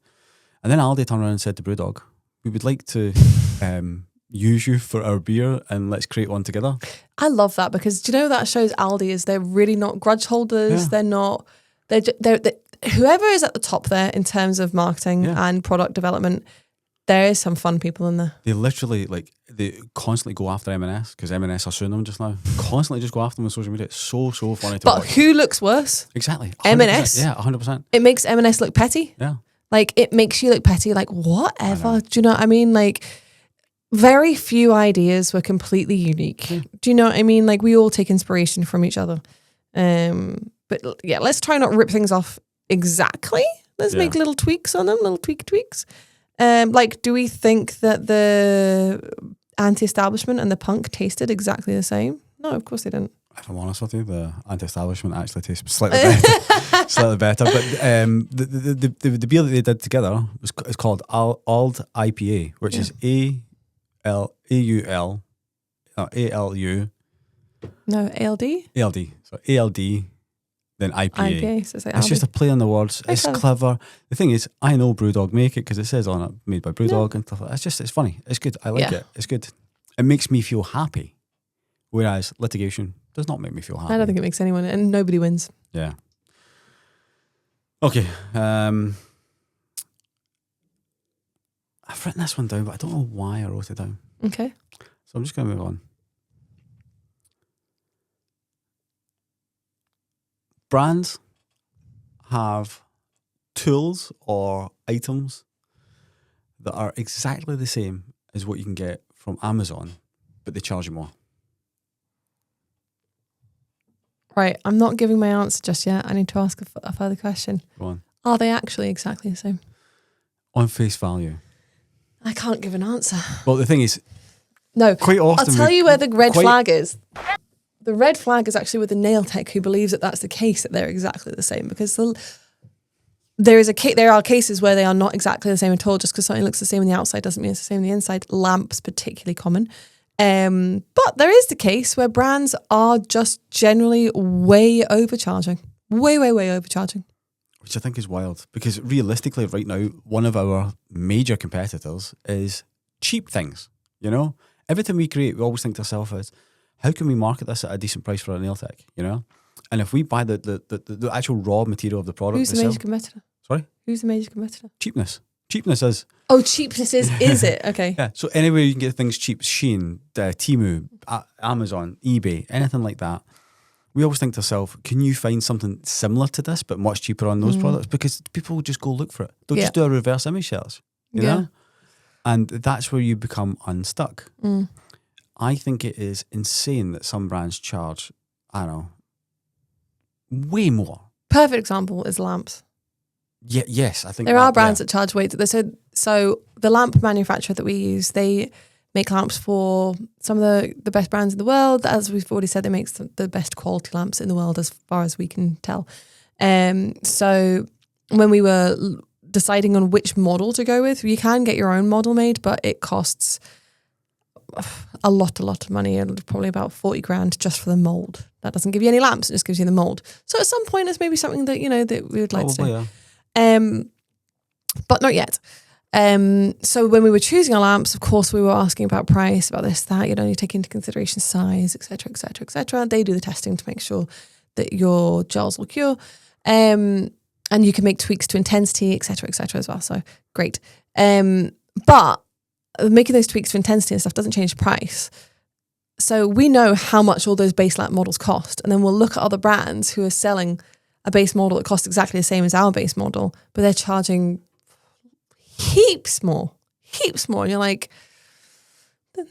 A: And then Aldi turned around and said to Brewdog, "We would like to use you for our beer, and let's create one together."
B: I love that because do you know that shows Aldi is they're really not grudge holders. Yeah. They're not. They're whoever is at the top there in terms of marketing and product development. There is some fun people in there.
A: They literally, they constantly go after M&S because M&S are suing them just now. Constantly just go after them on social media. It's so funny to watch.
B: But who looks worse?
A: Exactly.
B: M&S?
A: Yeah, 100%.
B: It makes M&S look petty.
A: Yeah.
B: Like, it makes you look petty. Like, whatever. Do you know what I mean? Like, very few ideas were completely unique. Yeah. Do you know what I mean? Like, we all take inspiration from each other. But yeah, let's try not rip things off exactly. Let's make little tweaks on them, little tweaks. Do we think that the Anti-Establishment and the Punk tasted exactly the same? No, of course they didn't.
A: If I'm honest with you, the Anti-Establishment actually tastes slightly better. But the beer that they did together is called Ald IPA, which is ALU.
B: No, ALD?
A: ALD. So ALD than IPA.
B: IPA. So it's like
A: It's just a play on the words.
B: Very
A: It's
B: clever.
A: clever. The thing is, I know Brewdog make it because it says on it, made by Brewdog and stuff like that. It's funny. It's good. I like
B: Yeah.
A: it. It's good. It makes me feel happy. Whereas litigation does not make me feel happy.
B: I don't think it makes anyone, and nobody wins.
A: Yeah. Okay. I've written this one down, but I don't know why I wrote it down.
B: Okay.
A: So I'm just going to move on. Brands have tools or items that are exactly the same as what you can get from Amazon, but they charge you more.
B: Right. I'm not giving my answer just yet. I need to ask a further question.
A: Go on.
B: Are they actually exactly the same?
A: On face value.
B: I can't give an answer.
A: Well, the thing is,
B: No.
A: quite often...
B: I'll tell you where the red
A: quite-
B: flag is. The red flag is actually with the nail tech who believes that that's the case, that they're exactly the same. Because there are cases where they are not exactly the same at all. Just because something looks the same on the outside doesn't mean it's the same on the inside. Lamps, particularly common. But there is the case where brands are just generally way overcharging. Way, way, way overcharging.
A: Which I think is wild. Because realistically, right now, one of our major competitors is cheap things. You know? Every time we create, we always think to ourselves is, how can we market this at a decent price for a nail tech? You know? And if we buy the actual raw material of the product,
B: Who's the major competitor?
A: Sorry?
B: Who's the major competitor?
A: Cheapness. Cheapness is.
B: Oh, cheapness is it? Okay.
A: Yeah. So anywhere you can get things cheap, Shein, Temu, Amazon, eBay, anything like that. We always think to ourselves, can you find something similar to this but much cheaper on those products? Because people will just go look for it. They'll just do a reverse image search, you know? And that's where you become unstuck. I think it is insane that some brands charge, I don't know, way more.
B: Perfect example is lamps.
A: Yeah, yes, I think
B: There are brands that charge way. So the lamp manufacturer that we use, they make lamps for some of the best brands in the world. As we've already said, they make the best quality lamps in the world as far as we can tell. So when we were deciding on which model to go with, you can get your own model made, but it costs a lot of money, and probably about 40 grand just for the mold. That doesn't give you any lamps, it just gives you the mold. So at some point it's maybe something that, you know, that we would like to do.
A: Yeah.
B: But not yet. So when we were choosing our lamps, of course, we were asking about price, about this, that, you know, you take into consideration size, etc., etc., etc. They do the testing to make sure that your gels will cure. And you can make tweaks to intensity, etc., etc. as well. So great. But making those tweaks to intensity and stuff doesn't change the price. So we know how much all those base lamp models cost. And then we'll look at other brands who are selling a base model that costs exactly the same as our base model, but they're charging heaps more. And you're like,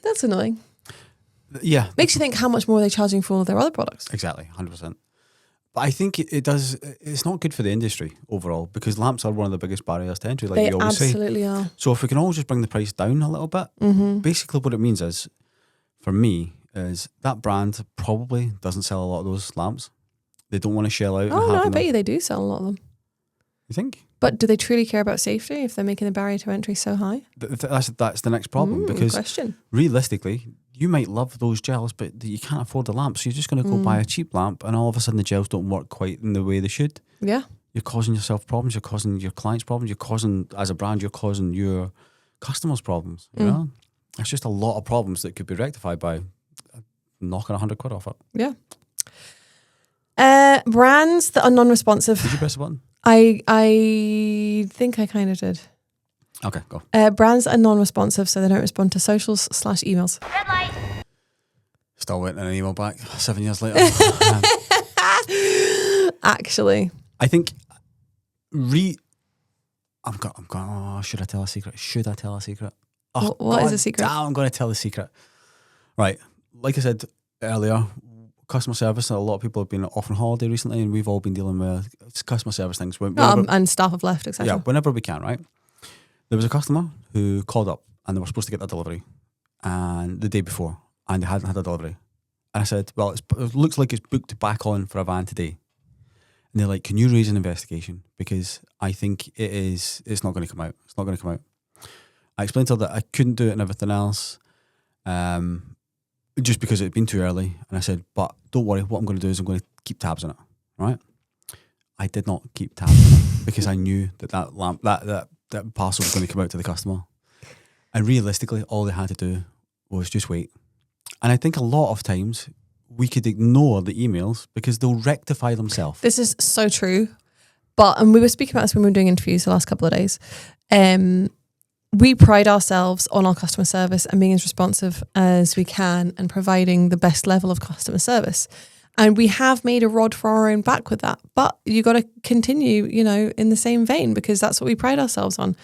B: that's annoying.
A: Yeah.
B: Makes you think how much more are they charging for all their other products.
A: Exactly, 100%. But I think it does, it's not good for the industry overall, because lamps are one of the biggest barriers to entry, like
B: They
A: you always say.
B: absolutely are.
A: So if we can all just bring the price down a little bit, basically what it means is, for me, is that brand probably doesn't sell a lot of those lamps. They don't want to shell out.
B: Oh, no, I bet you they do sell a lot of them.
A: You think?
B: But do they truly care about safety if they're making the barrier to entry so high?
A: That's the next problem, because
B: Question.
A: realistically, you might love those gels, but you can't afford the lamp, so you're just going to go buy a cheap lamp, and all of a sudden the gels don't work quite in the way they should.
B: Yeah.
A: You're causing yourself problems, you're causing your clients problems, you're causing, as a brand, you're causing your customers problems, you know? It's just a lot of problems that could be rectified by knocking 100 quid off it.
B: Yeah. Brands that are non-responsive.
A: Did you press the button?
B: I think I kind of did.
A: Okay, go.
B: Brands that are non-responsive, so they don't respond to socials / emails.
C: Red light.
A: Still waiting an email back 7 years later.
B: Actually.
A: I think I'm going, oh, should I tell a secret? Should I tell a secret? Oh,
B: What is a secret?
A: I'm going to tell a secret. Right. Like I said earlier, customer service, a lot of people have been off on holiday recently, and we've all been dealing with customer service things.
B: And staff have left, etc.
A: Yeah, whenever we can, right? There was a customer who called up, and they were supposed to get their delivery and the day before, and they hadn't had a delivery. And I said, well, it looks like it's booked back on for a van today. And they're like, can you raise an investigation? Because I think it's not going to come out. It's not going to come out. I explained to her that I couldn't do it and everything else, just because it had been too early. And I said, but don't worry, what I'm going to do is I'm going to keep tabs on it, right? I did not keep tabs on it because I knew that parcel was going to come out to the customer. And realistically, all they had to do was just wait. And I think a lot of times we could ignore the emails because they'll rectify themselves.
B: This is so true. And we were speaking about this when we were doing interviews the last couple of days. We pride ourselves on our customer service and being as responsive as we can and providing the best level of customer service. And we have made a rod for our own back with that. But you got to continue, in the same vein because that's what we pride ourselves on.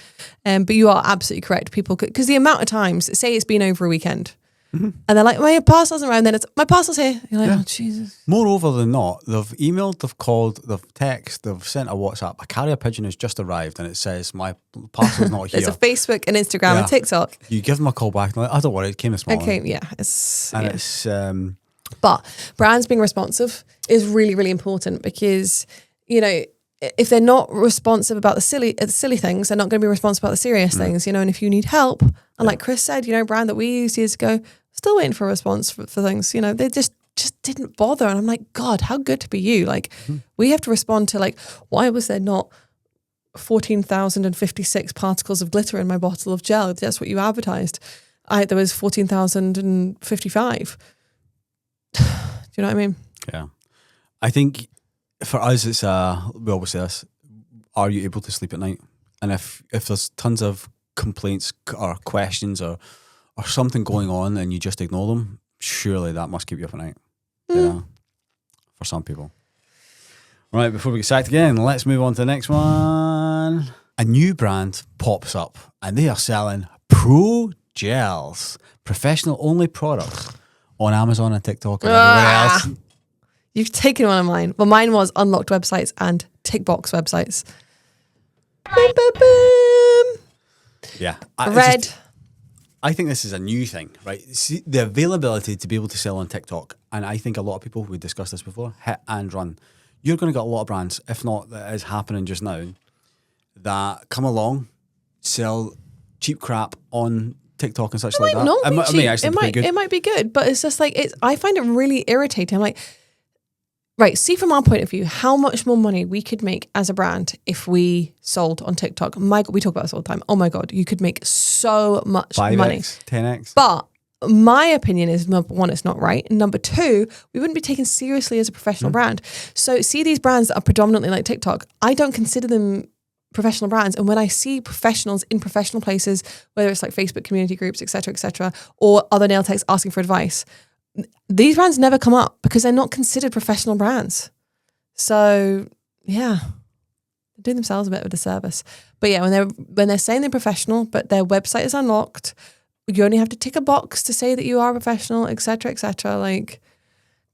B: But you are absolutely correct. People could, because the amount of times, say it's been over a weekend, and they're like, my parcel's around, then it's, my parcel's here. You're like, oh, Jesus.
A: Moreover than not, they've emailed, they've called, they've texted, they've sent a WhatsApp. A carrier pigeon has just arrived and it says, my parcel's not here.
B: There's a Facebook, an Instagram, a TikTok.
A: You give them a call back and they're like, I don't worry, it came this morning.
B: Okay, yeah. It's
A: But
B: brands being responsive is really, really important because, if they're not responsive about the silly things, they're not going to be responsive about the serious things, and if you need help, and like Chris said, brand that we used years ago, still waiting for a response for things, they just didn't bother. And I'm like, God, how good to be you. Like, we have to respond to like, why was there not 14,056 particles of glitter in my bottle of gel? That's what you advertised. There was 14,055. Do you know what I mean?
A: Yeah. I think for us, it's we always say this, are you able to sleep at night? And if there's tons of complaints or questions or something going on and you just ignore them, surely that must keep you up at night. For some people. Right, before we get sacked again, let's move on to the next one. A new brand pops up and they are selling Pro Gels, professional only products on Amazon and TikTok and everywhere else.
B: You've taken one of mine. Well, mine was unlocked websites and tick box websites. Boom, boom, boom.
A: Yeah. I think this is a new thing, right? See, the availability to be able to sell on TikTok, and I think a lot of people, we discussed this before, hit and run. You're going to get a lot of brands, if not that is happening just now, that come along, sell cheap crap on TikTok and such like that.
B: It might be good, but it's just like, I find it really irritating. I'm like, right, see from our point of view, how much more money we could make as a brand if we sold on TikTok. My God, we talk about this all the time. Oh my God, you could make so much
A: 5x,
B: money.
A: 10x.
B: But my opinion is, number one, it's not right. And number two, we wouldn't be taken seriously as a professional brand. So see these brands that are predominantly like TikTok, I don't consider them professional brands. And when I see professionals in professional places, whether it's like Facebook community groups, et cetera, or other nail techs asking for advice, these brands never come up because they're not considered professional brands. So yeah, they're doing themselves a bit of a disservice. But yeah, when they're saying they're professional, but their website is unlocked, you only have to tick a box to say that you are professional, et cetera, like,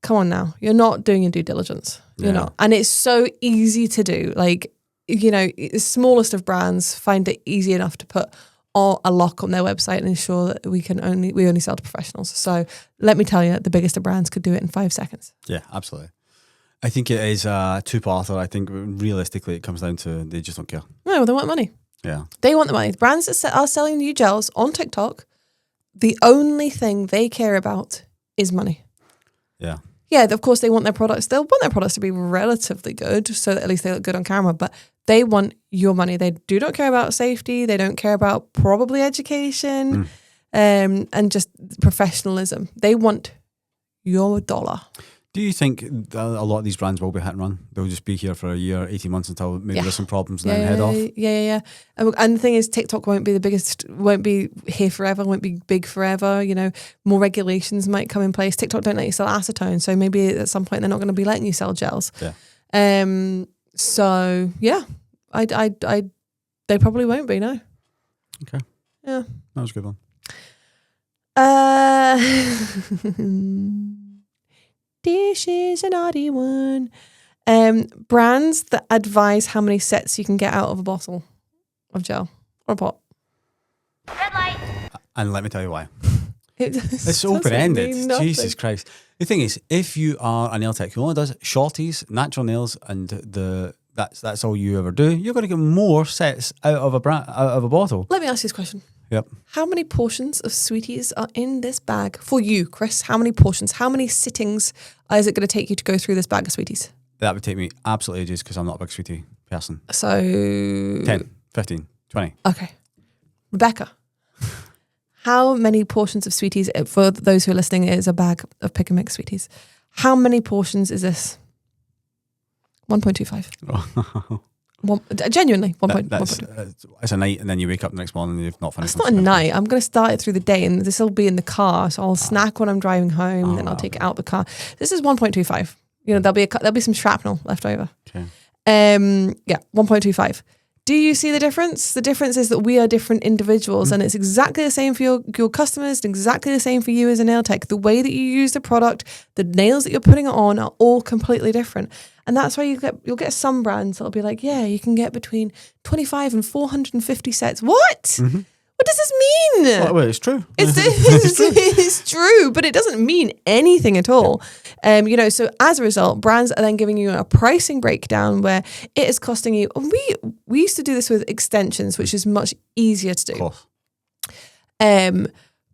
B: come on now. You're not doing your due diligence. You're not. And it's so easy to do. Like, the smallest of brands find it easy enough to put a lock on their website and ensure that we only sell to professionals. So let me tell you, the biggest of brands could do it in 5 seconds.
A: Yeah, absolutely. I think it is a two-parter. I think realistically it comes down to they just don't care.
B: No, well, they want money.
A: Yeah.
B: They want the money. The brands that are selling new gels on TikTok, the only thing they care about is money.
A: Yeah.
B: Yeah, of course they want their products. They'll want their products to be relatively good so that at least they look good on camera, but they want your money. They do not care about safety. They don't care about probably education and just professionalism. They want your dollar.
A: Do you think a lot of these brands will be hit and run? They'll just be here for a year, 18 months until maybe there's some problems and then head off?
B: Yeah. And the thing is, TikTok won't be the biggest, won't be here forever, won't be big forever. More regulations might come in place. TikTok don't let you sell acetone, so maybe at some point they're not going to be letting you sell gels.
A: Yeah.
B: So yeah, they probably won't be, no.
A: Okay.
B: Yeah.
A: That was a good one.
B: This is an oddie one. Brands that advise how many sets you can get out of a bottle of gel or a pot.
C: Red light.
A: And let me tell you why.
B: It's
A: open-ended. Jesus Christ. The thing is, if you are a nail tech who only does shorties, natural nails, and that's all you ever do, you're going to get more sets out of a bottle.
B: Let me ask you this question.
A: Yep.
B: How many portions of sweeties are in this bag for you, Chris? How many portions? How many sittings is it going to take you to go through this bag of sweeties?
A: That would take me absolutely ages because I'm not a big sweetie person.
B: So
A: 10, 15, 20.
B: Okay. Rebecca, how many portions of sweeties, for those who are listening, it is a bag of pick and mix sweeties. How many portions is this? 1.25. Genuinely, 1.25.
A: It's a night and then you wake up the next morning and you've not finished.
B: It's not a night. I'm going to start it through the day and this will be in the car. So I'll snack when I'm driving home, then I'll take it out the car. This is 1.25. You know, there'll be some shrapnel left over.
A: Okay.
B: 1.25. Do you see the difference? The difference is that we are different individuals and it's exactly the same for your customers and exactly the same for you as a nail tech. The way that you use the product, the nails that you're putting it on are all completely different. And that's why you'll get some brands that'll be like, yeah, you can get between 25 and 450 sets. What?
A: Mm-hmm.
B: What does this mean?
A: Well, it's true.
B: It's true, but it doesn't mean anything at all. So as a result, brands are then giving you a pricing breakdown where it is costing you. We used to do this with extensions, which is much easier to do.
A: Of course.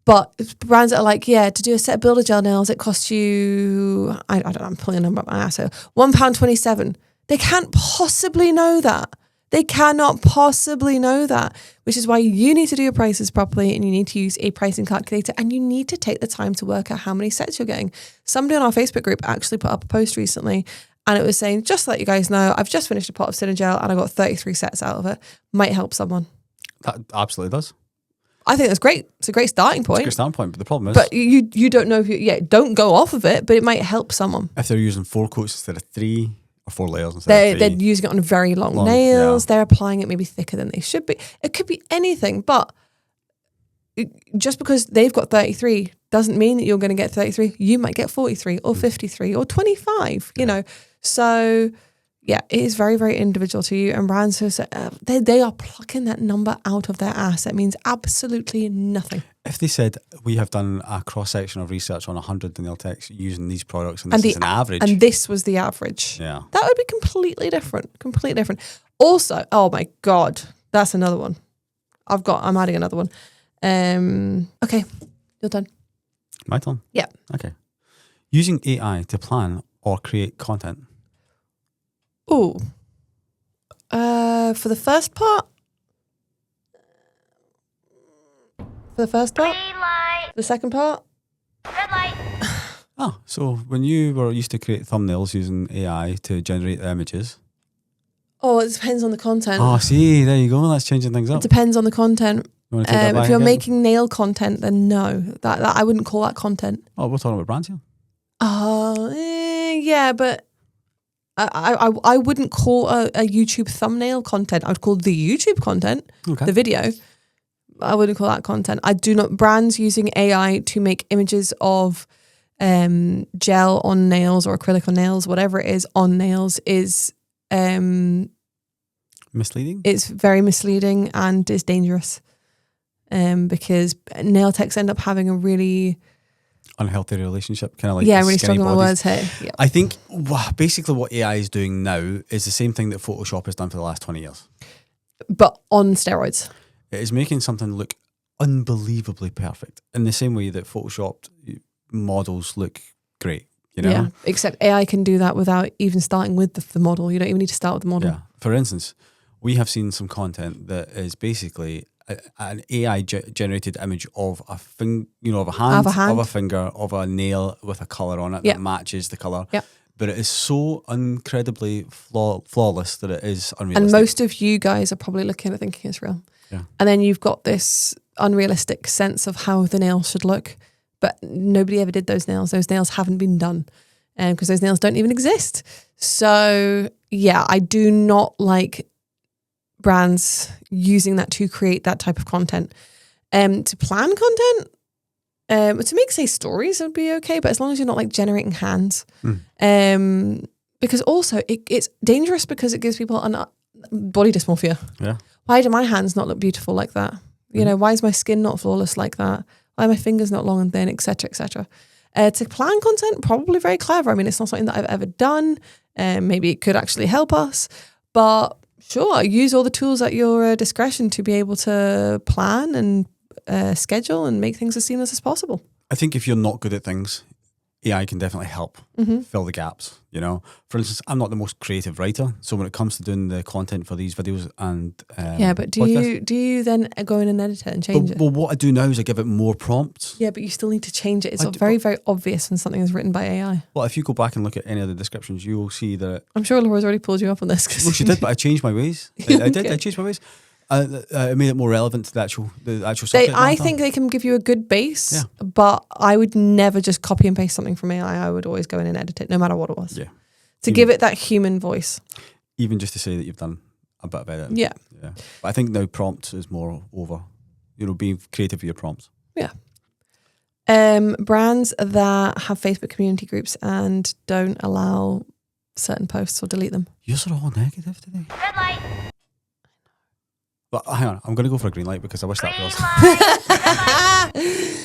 B: But brands that are like, yeah, to do a set of builder gel nails, it costs you, I don't know, I'm pulling a number up my ass here, £1.27. They can't possibly know that. They cannot possibly know that, which is why you need to do your prices properly and you need to use a pricing calculator and you need to take the time to work out how many sets you're getting. Somebody on our Facebook group actually put up a post recently and it was saying, just to let you guys know, I've just finished a pot of Cinegel and I got 33 sets out of it. Might help someone.
A: That absolutely does.
B: I think that's great. It's a great starting point.
A: It's a great starting point, but the problem is...
B: But you don't know if don't go off of it, but it might help someone.
A: If they're using 4 coats instead of 3... or 4 layers instead of 3.
B: They're using it on very long nails. Yeah. They're applying it maybe thicker than they should be. It could be anything, but just because they've got 33 doesn't mean that you're going to get 33. You might get 43 or 53 or 25, you know. So, yeah, it is very, very individual to you. And brands, they are plucking that number out of their ass. It means absolutely nothing.
A: If they said, we have done a cross-section of research on 100 nail techs using these products and this is an average.
B: And this was the average.
A: Yeah.
B: That would be completely different. Completely different. Also, oh my God, that's another one. I'm adding another one. Okay, you're done.
A: My turn?
B: Yeah.
A: Okay. Using AI to plan or create content.
B: Oh. For the first part? For the first part?
C: Green light.
B: The second part?
C: Red light.
A: Oh, so when you were used to create thumbnails using AI to generate the images.
B: Oh, it depends on the content.
A: Oh, see, there you go. That's changing things up.
B: It depends on the content.
A: You want to take that back
B: if you're
A: again?
B: making nail content, then no. That I wouldn't call that content.
A: Oh, we're talking about brands here.
B: Yeah, but I wouldn't call a YouTube thumbnail content. I would call the YouTube content,
A: Okay.
B: the video. I wouldn't call that content. I do not. Brands using AI to make images of gel on nails or acrylic on nails, whatever it is, on nails is
A: Misleading?
B: it's very misleading and is dangerous. Because nail techs end up having a really
A: Unhealthy relationship, kind of like
B: really
A: skinny
B: struggling with
A: bodies.
B: words here. Yeah.
A: I think basically what AI is doing now is the same thing that Photoshop has done for the last 20 years.
B: But on steroids.
A: It is making something look unbelievably perfect in the same way that Photoshopped models look great, you know?
B: Yeah, except AI can do that without even starting with the model. You don't even need to start with the model.
A: Yeah. For instance, we have seen some content that is basically an AI generated image of a of a hand, of a finger, of a nail with a colour on it that matches the colour.
B: Yeah.
A: But it is so incredibly flawless that it is unrealistic.
B: And most of you guys are probably looking at it thinking it's real.
A: Yeah.
B: And then you've got this unrealistic sense of how the nail should look. But nobody ever did those nails. Those nails haven't been done because those nails don't even exist. So, yeah, I do not like brands using that to create that type of content. To plan content, to make, say, stories would be okay, but as long as you're not like generating hands. Because also it's dangerous because it gives people body dysmorphia.
A: Yeah.
B: Why do my hands not look beautiful like that? You know, why is my skin not flawless like that? Why are my fingers not long and thin, etc., etc.? To plan content, probably very clever. I mean, it's not something that I've ever done. Maybe it could actually help us, but sure, use all the tools at your discretion to be able to plan and schedule and make things as seamless as possible.
A: I think if you're not good at things, AI can definitely help fill the gaps. You know, for instance, I'm not the most creative writer, so when it comes to doing the content for these videos and
B: but do you then go in and edit it and change it?
A: Well, what I do now is I give it more prompts.
B: Yeah, but you still need to change it. It's very, very obvious when something is written by AI.
A: Well, if you go back and look at any of the descriptions, you will see that.
B: I'm sure Laura's already pulled you up on this.
A: Well, she did, but I changed my ways. I did. I changed my ways. I made it more relevant to the actual subject matter.
B: I think they can give you a good base, but I would never just copy and paste something from AI. I would always go in and edit it, no matter what it was.
A: Yeah.
B: To give it that human voice.
A: Even just to say that you've done a bit of editing.
B: Yeah.
A: Yeah. But I think now prompts is more over, being creative with your prompts.
B: Yeah. Brands that have Facebook community groups and don't allow certain posts or delete them.
A: You're sort of all negative today.
C: Red light.
A: But hang on, I'm going to go for a green light because I wish that was.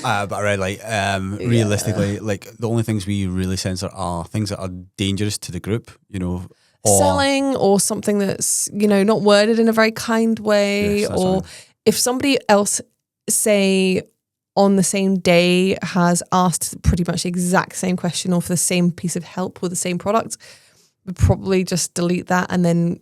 A: But a red light. Realistically, like the only things we really censor are things that are dangerous to the group. Or
B: selling or something that's not worded in a very kind way, or if somebody else, say, on the same day has asked pretty much the exact same question or for the same piece of help with the same product, we'd probably just delete that and then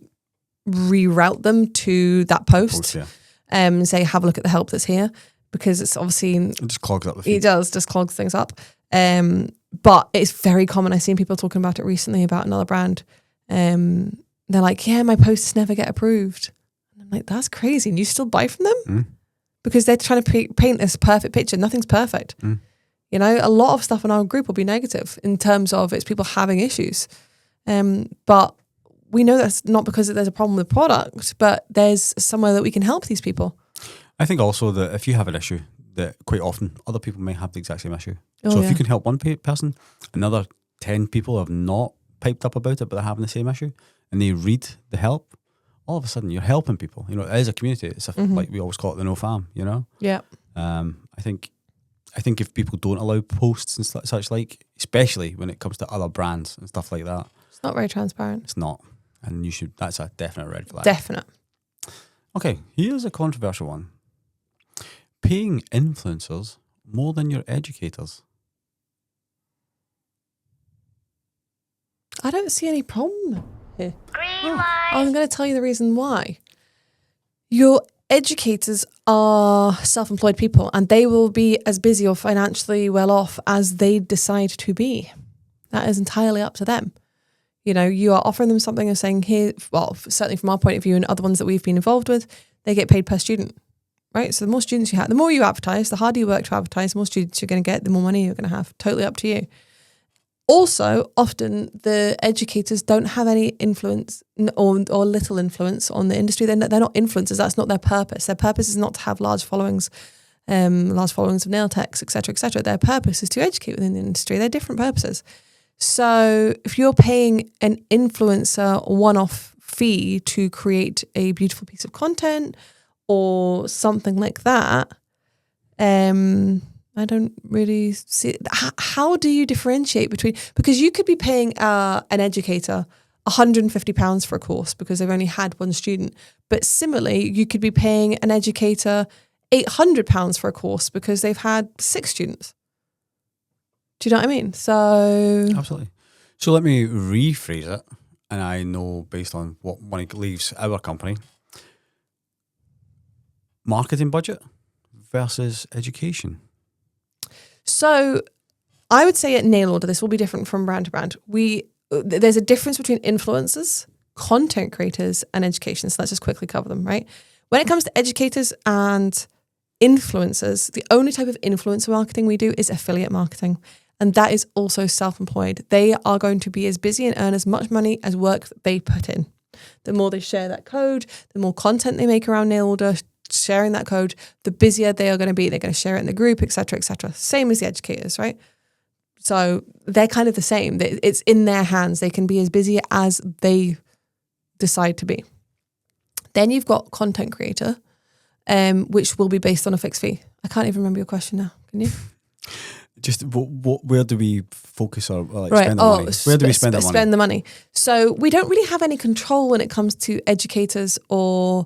B: reroute them to that post. Say, have a look at the help that's here, because it's obviously
A: it just clogs up the feed.
B: It does, just clogs things up. But it's very common. I've seen people talking about it recently about another brand. They're like, yeah, my posts never get approved. And I'm like, that's crazy. And you still buy from them? Because they're trying to paint this perfect picture. Nothing's perfect. A lot of stuff in our group will be negative in terms of it's people having issues. But we know that's not because there's a problem with the product, but there's somewhere that we can help these people.
A: I think also that if you have an issue, that quite often other people may have the exact same issue. If you can help one person, another 10 people have not piped up about it, but they're having the same issue, and they read the help, all of a sudden you're helping people. It is a community. It's like we always call it the no fam,
B: Yeah.
A: I think if people don't allow posts and such like, especially when it comes to other brands and stuff like that,
B: it's not very transparent.
A: It's not. And that's a definite red flag.
B: Definite.
A: Okay, here's a controversial one. Paying influencers more than your educators.
B: I don't see any problem here.
C: Green light.
B: I'm going to tell you the reason why. Your educators are self-employed people, and they will be as busy or financially well off as they decide to be. That is entirely up to them. You are offering them something and saying, here, well, certainly from our point of view and other ones that we've been involved with, they get paid per student, right? So the more students you have, the more you advertise, the harder you work to advertise, the more students you're going to get, the more money you're going to have. Totally up to you. Also, often the educators don't have any influence or little influence on the industry. They're not influencers. That's not their purpose. Their purpose is not to have large followings of nail techs, etc., etc. Their purpose is to educate within the industry. They're different purposes. So if you're paying an influencer one-off fee to create a beautiful piece of content or something like that, I don't really see it. How do you differentiate between, because you could be paying an educator £150 for a course because they've only had one student, but similarly you could be paying an educator £800 for a course because they've had 6 students. Do you know what I mean? So
A: absolutely. So let me rephrase it, and I know based on what money leaves our company, marketing budget versus education.
B: So I would say at Nail Order, this will be different from brand to brand. There's a difference between influencers, content creators, and education. So let's just quickly cover them, right? When it comes to educators and influencers, the only type of influencer marketing we do is affiliate marketing. And that is also self-employed. They are going to be as busy and earn as much money as work that they put in. The more they share that code, the more content they make around Nail Order, sharing that code, the busier they are going to be. They're going to share it in the group, etc., etc. Same as the educators, right? So they're kind of the same. It's in their hands. They can be as busy as they decide to be. Then you've got content creator, which will be based on a fixed fee. I can't even remember your question now. Can you?
A: Just where do we focus or spend the money? Where do we spend the money?
B: Spend the money. So we don't really have any control when it comes to educators or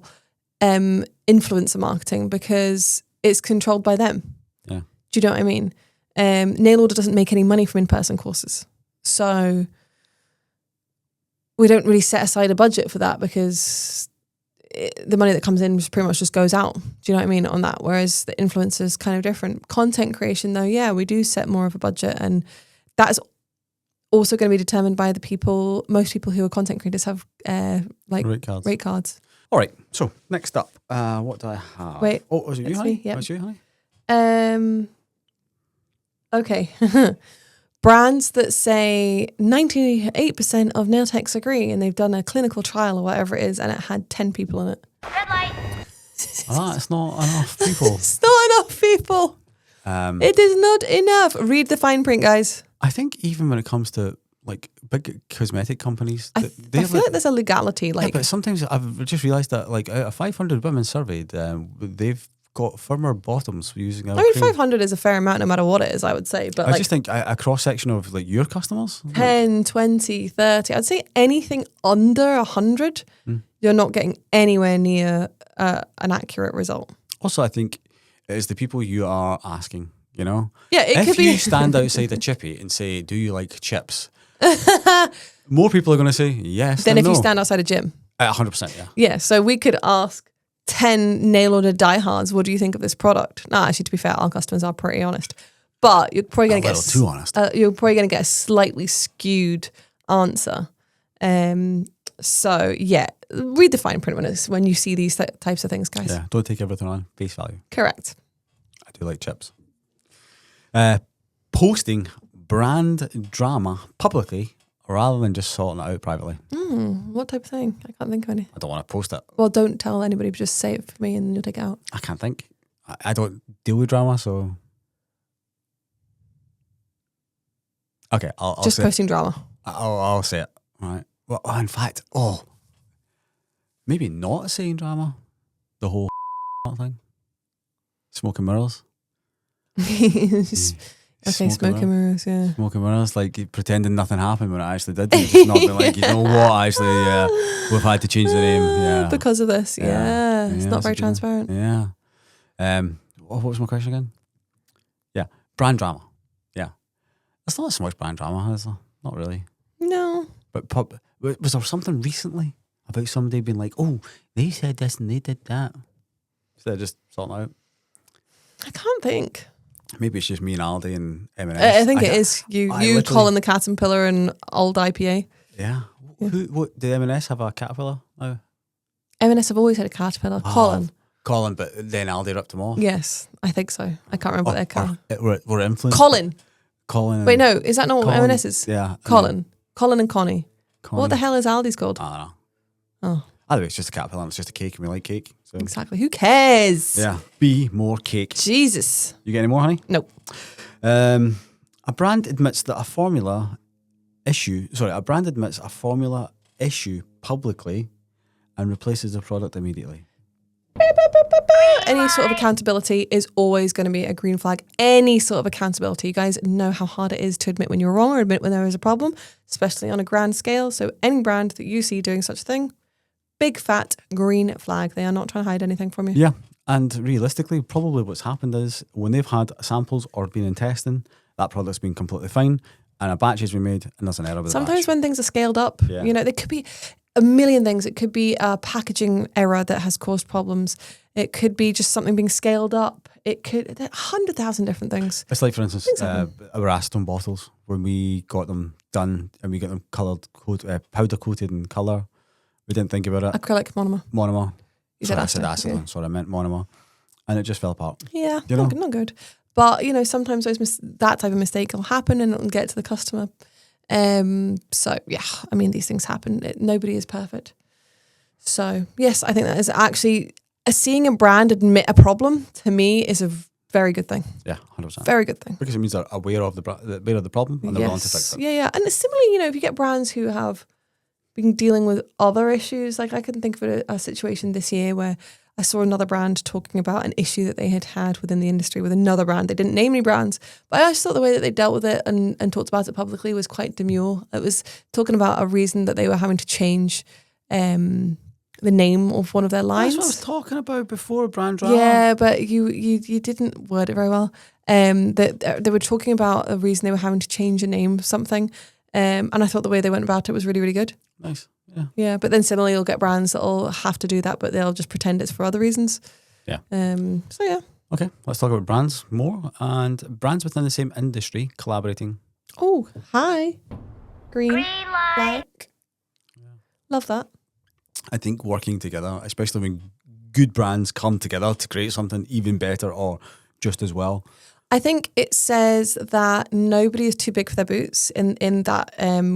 B: influencer marketing because it's controlled by them.
A: Yeah.
B: Do you know what I mean? Nail Order doesn't make any money from in-person courses. So we don't really set aside a budget for that because the money that comes in pretty much just goes out. Do you know what I mean on that? Whereas the influencer's kind of different. Content creation though, yeah, we do set more of a budget, and that's also going to be determined by the people. Most people who are content creators have rate cards.
A: All right. So next up, what do I have?
B: Wait.
A: Oh, was it you,
B: It's
A: honey?
B: me, yep.
A: Was it you, honey?
B: Okay. Brands that say 98% of nail techs agree, and they've done a clinical trial or whatever it is, and it had 10 people in it.
C: Red light.
A: That's not enough people.
B: It's not enough people. It is not enough. Read the fine print, guys.
A: I think even when it comes to like big cosmetic companies,
B: I feel like there's a legality. Like,
A: but sometimes I've just realised that like out of 500 women surveyed, they've got firmer bottoms using our
B: I mean,
A: cream.
B: 500 is a fair amount no matter what it is, I would say. But
A: I
B: like
A: just think a cross-section of like your customers.
B: 10, 20, 30, I'd say anything under 100, you're not getting anywhere near an accurate result.
A: Also, I think it's the people you are asking, you know?
B: Yeah, it
A: if
B: could be.
A: you stand outside a chippy and say, do you like chips? More people are going to say yes
B: Then
A: than
B: if you
A: no.
B: stand outside a gym.
A: 100%, yeah.
B: Yeah, so we could ask 10 Nail Order diehards, what do you think of this product? Nah, actually, to be fair, our customers are pretty honest. But you're probably going to get
A: too honest.
B: You're probably going to get a slightly skewed answer. So yeah, read the fine print when you see these types of things, guys.
A: Yeah, don't take everything on face value.
B: Correct.
A: I do like chips. Posting brand drama publicly rather than just sorting it out privately.
B: What type of thing? I can't think of any.
A: I don't want to post it.
B: Well, don't tell anybody, but just say it for me and you'll take it out.
A: I can't think. I don't deal with drama, so... Okay, I'll
B: just
A: say
B: posting drama.
A: I'll say it. All right. Well, in fact, maybe not saying drama. The whole thing. Smoke and mirrors.
B: Okay, smoke and mirrors, yeah.
A: Smoke and mirrors, like pretending nothing happened when it actually did. And just not being like, you know what, actually, we've had to change the name. Yeah.
B: Because of this, yeah. It's not very transparent.
A: Yeah. What was my question again? Yeah, brand drama. Yeah. It's not so much brand drama, is it? Not really.
B: No.
A: But was there something recently about somebody being like, oh, they said this and they did that? Instead of just sorting out.
B: I can't think.
A: Maybe it's just me and Aldi and M&S.
B: I think it is you,
A: literally-
B: Colin the Caterpillar and Old IPA.
A: Yeah. What did M&S have a caterpillar now?
B: M&S have always had a Caterpillar.
A: Colin, but then Aldi ripped them off.
B: Yes, I think so. I can't remember what they're called.
A: We're influenced.
B: Colin.
A: Colin.
B: Wait, no, is that not what
A: Colin,
B: M&S is?
A: Yeah.
B: Colin. Colin and Connie.
A: Connie.
B: What the hell is Aldi's called?
A: I don't know.
B: Oh,
A: Either way, it's just a caterpillar and it's just a cake and we like cake. So
B: exactly. Who cares?
A: yeah, be more cake.
B: Jesus.
A: You get any more, honey?
B: Nope.
A: A brand admits a formula issue publicly and replaces the product immediately.
B: Any sort of accountability is always going to be a green flag. Any sort of accountability. You guys know how hard it is to admit when you're wrong or admit when there is a problem, especially on a grand scale. So any brand that you see doing such a thing, big fat green flag. They are not trying to hide anything from you.
A: Yeah, and realistically, probably what's happened is when they've had samples or been in testing, that product's been completely fine and a batch has been made and there's an error with the
B: Sometimes
A: batch.
B: when things are scaled up,
A: Yeah.
B: you know, there could be a million things. It could be a packaging error that has caused problems. It could be just something being scaled up. It could 100,000 different things.
A: It's like, for instance,
B: Exactly.
A: our acetone bottles, when we got them done and we got them powder coated in colour, we didn't think about it.
B: Acrylic monomer.
A: Monomer.
B: You
A: Sorry,
B: said
A: I said acetone.
B: yeah.
A: Sorry, I meant monomer. And it just fell apart.
B: Yeah,
A: You know?
B: not good. But, you know, sometimes that type of mistake will happen and it'll get to the customer. So, yeah, I mean, these things happen. Nobody is perfect. So, yes, I think that is actually, seeing a brand admit a problem, to me, is a very good thing.
A: Yeah, 100%.
B: Very good thing.
A: Because it means they're aware of the problem and they're willing to fix it.
B: Yeah. And similarly, you know, if you get brands who have been dealing with other issues, like I can think of a situation this year where I saw another brand talking about an issue that they had within the industry with another brand. They didn't name any brands, but I just thought the way that they dealt with it and talked about it publicly was quite demure. It was talking about a reason that they were having to change the name of one of their
A: That's
B: lines.
A: what I was talking about before, brand drama.
B: Yeah, but you didn't word it very well. That they were talking about a reason they were having to change a name of something, and I thought the way they went about it was really, really good.
A: Nice. Yeah.
B: Yeah, but then similarly, you'll get brands that'll have to do that, but they'll just pretend it's for other reasons.
A: Yeah.
B: So yeah.
A: Okay, let's talk about brands more and brands within the same industry collaborating.
B: Oh, hi. Green,
C: Green light.
B: black. Love that.
A: I think working together, especially when good brands come together to create something even better or just as well.
B: I think it says that nobody is too big for their boots in that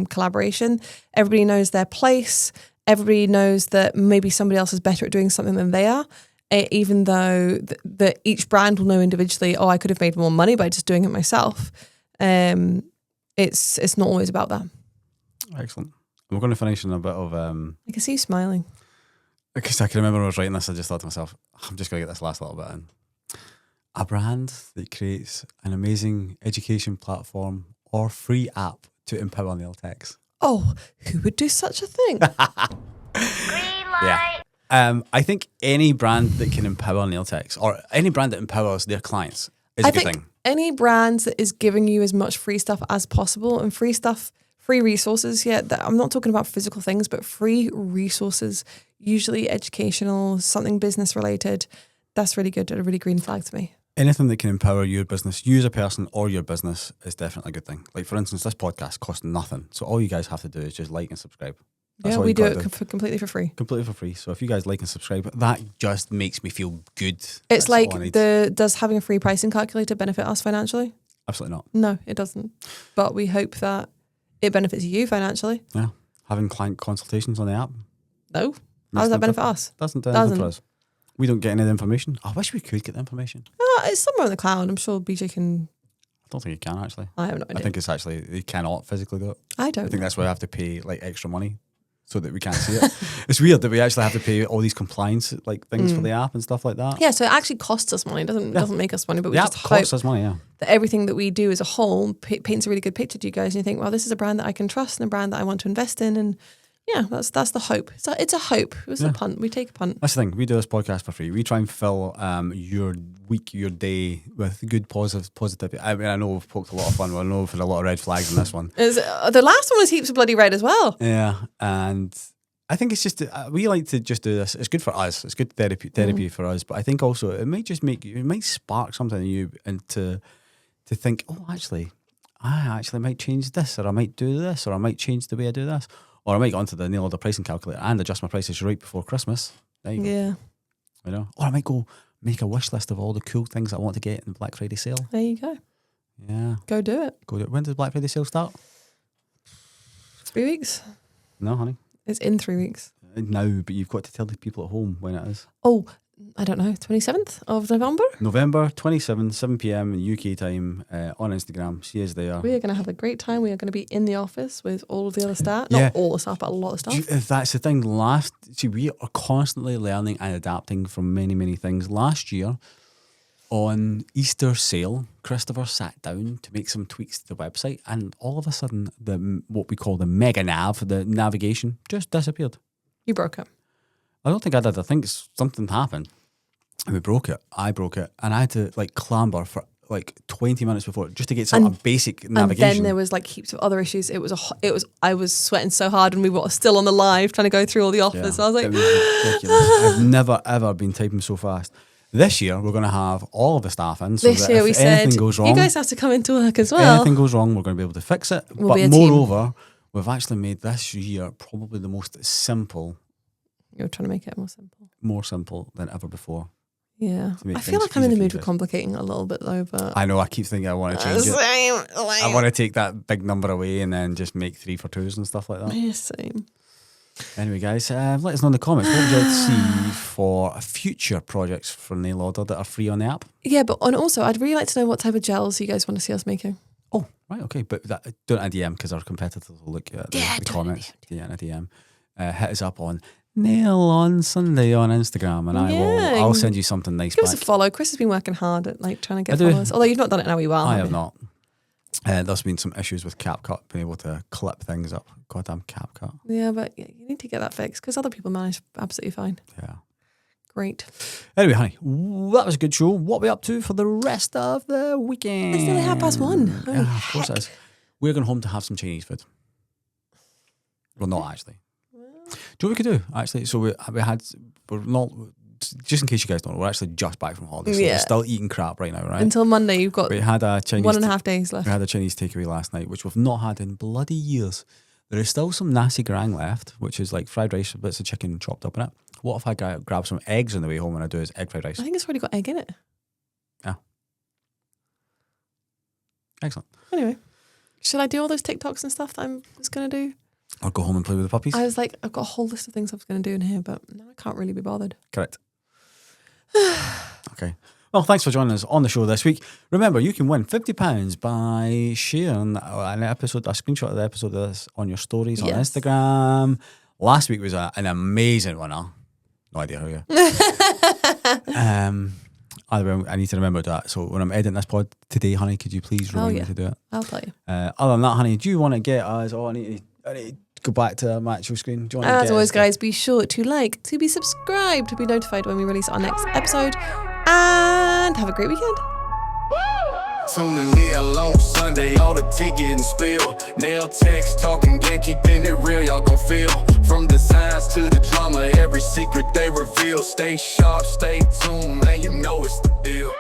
B: collaboration. Everybody knows their place. Everybody knows that maybe somebody else is better at doing something than they are. Even though that each brand will know individually, oh, I could have made more money by just doing it myself. It's not always about that.
A: Excellent. We're going to finish in a bit of...
B: I can see you smiling.
A: because I can remember when I was writing this, I just thought to myself, I'm just going to get this last little bit in. A brand that creates an amazing education platform or free app to empower nail techs.
B: Oh, who would do such a thing?
C: Green light.
A: I think any brand that can empower nail techs or any brand that empowers their clients is a good thing.
B: Any brand that is giving you as much free stuff as possible and free resources, I'm not talking about physical things, but free resources, usually educational, something business related, that's really good, a really green flag to me.
A: Anything that can empower your business, you as a person or your business is definitely a good thing. Like, for instance, this podcast costs nothing. So all you guys have to do is just like and subscribe. That's all
B: we
A: you
B: do
A: gotta
B: it completely for free.
A: Completely for free. So if you guys like and subscribe, that just makes me feel good.
B: It's
A: That's
B: like,
A: all I need.
B: does having a free pricing calculator benefit us financially?
A: Absolutely not.
B: No, it doesn't. But we hope that it benefits you financially.
A: Yeah. Having client consultations on the app.
B: No. How does that benefit us?
A: Doesn't do anything for us. We don't get any of the information. I wish we could get the information.
B: Oh, it's somewhere in the cloud. I'm sure BJ can.
A: I don't think you can actually.
B: I have no idea.
A: I think it's actually, you cannot physically do it.
B: I don't
A: I think
B: know.
A: that's why I have to pay like extra money so that we can't see it. It's weird that we actually have to pay all these compliance like things for the app and stuff like that.
B: Yeah, so it actually costs us money. It doesn't make us money, but we
A: The
B: just
A: app
B: hope
A: costs us money, yeah.
B: that everything that we do as a whole paints a really good picture to you guys. And you think, well, this is a brand that I can trust and a brand that I want to invest in. And yeah, that's the hope. It's a hope. It's a punt. We take a punt.
A: That's the thing. We do this podcast for free. We try and fill your week, your day with good positivity. I mean, I know we've poked a lot of fun. I know we've had a lot of red flags in this one.
B: The last one was heaps of bloody red as well.
A: Yeah, and I think it's just we like to just do this. It's good for us. It's good therapy for us. But I think also it might just it might spark something in you and to think, oh, actually, I actually might change this, or I might do this, or I might change the way I do this, or I might go onto the nail order pricing calculator and adjust my prices right before Christmas. There you go.
B: Yeah,
A: You know, or I might go make a wish list of all the cool things I want to get in the Black Friday sale.
B: there you go.
A: Yeah,
B: Go do it.
A: go do it. When does Black Friday sale start?
B: 3 weeks.
A: No, honey.
B: It's in 3 weeks.
A: Now, but you've got to tell the people at home when it is.
B: Oh, I don't know. 27th of November.
A: November 27, 7 p.m. UK time on Instagram. She is there.
B: We are going to have a great time. We are going to be in the office with all of the other staff.
A: Yeah.
B: Not all the staff, but a lot of staff.
A: If that's the thing, we are constantly learning and adapting from many, many things. Last year, on Easter sale, Christopher sat down to make some tweaks to the website, and all of a sudden, what we call the mega nav, the navigation, just disappeared.
B: You broke it.
A: I don't think I did. I think something happened. And we broke it. I broke it, and I had to like clamber for like 20 minutes before just to get some basic navigation.
B: And then there was like heaps of other issues. I was sweating so hard, and we were still on the live trying to go through all the offers.
A: Yeah,
B: So I was like,
A: it was ridiculous. I've never ever been typing so fast. This year we're going to have all of the staff in. So
B: this
A: that
B: year we
A: if
B: said,
A: anything goes wrong,
B: you guys have to come into work as well.
A: anything goes wrong, we're going to be able to fix it.
B: We'll
A: but
B: be a team.
A: moreover, we've actually made this year probably the most simple,
B: You're trying to make it more simple.
A: than ever before.
B: Yeah.
A: To make
B: I feel
A: things
B: like I'm in the
A: easier
B: mood
A: for
B: for
A: you guys.
B: complicating it a little bit though, but
A: I know. I keep thinking I want to change it. I want to take that big number away and then just make 3 for 2s and stuff like that.
B: Yeah, same.
A: Anyway, guys, let us know in the comments. What would you like to see for future projects for Nail Order that are free on the app?
B: Yeah, but also I'd really like to know what type of gels you guys want to see us making.
A: Oh, right, okay. But don't a DM because our competitors will look at the
B: do it
A: comments. Yeah, in a DM. Hit us up on Nail on Sunday on Instagram, and I'll send you something nice
B: Give
A: back.
B: us a follow. Chris has been working hard at like trying to
A: I
B: get
A: do.
B: followers. Although you've not done it in a wee while.
A: I
B: have
A: have
B: you?
A: not. There's been some issues with CapCut being able to clip things up. Goddamn CapCut.
B: Yeah, but you need to get that fixed because other people manage absolutely fine.
A: Yeah.
B: Great.
A: Anyway, honey, that was a good show. What are we up to for the rest of the weekend?
B: It's nearly 1:30. Holy
A: Yeah, of course
B: heck.
A: it is. We're going home to have some Chinese food. Well, not actually. Do you know what we could do? Actually, so we're not, just in case you guys don't know, we're actually just back from holiday. So
B: Yeah.
A: we're still eating crap right now, right?
B: Until Monday, you've got
A: We had a Chinese
B: 1.5 days left.
A: We had a Chinese takeaway last night, which we've not had in bloody years. There is still some nasi goreng left, which is like fried rice with bits of chicken chopped up in it. What if I grab some eggs on the way home and I do is egg fried rice?
B: I think it's already got egg in it.
A: Yeah. Excellent.
B: Anyway, should I do all those TikToks and stuff that I was going to do?
A: I'll go home and play with the puppies.
B: I was like, I've got a whole list of things I was going to do in here, but now I can't really be bothered.
A: Correct. Okay. Well, thanks for joining us on the show this week. Remember, you can win £50 by sharing an episode, a screenshot of the episode of this on your stories on
B: Yes.
A: Instagram. Last week was an amazing winner. No idea how you. Either way, I need to remember that. So when I'm editing this pod today, honey, could you please remind me to do it?
B: I'll tell you.
A: Other than that, honey, do you want to get us? Oh, I need to go back to my actual screen. Do you want to
B: As
A: get
B: always,
A: us
B: guys, be sure to like, to be subscribed, to be notified when we release our next episode, and have a great weekend.
D: Soon to leave alone Sunday, all the tea getting spilled. Nail text, talking game, keeping it real, y'all gon' feel. From the signs to the drama, every secret they reveal. Stay sharp, stay tuned, man, you know it's the deal.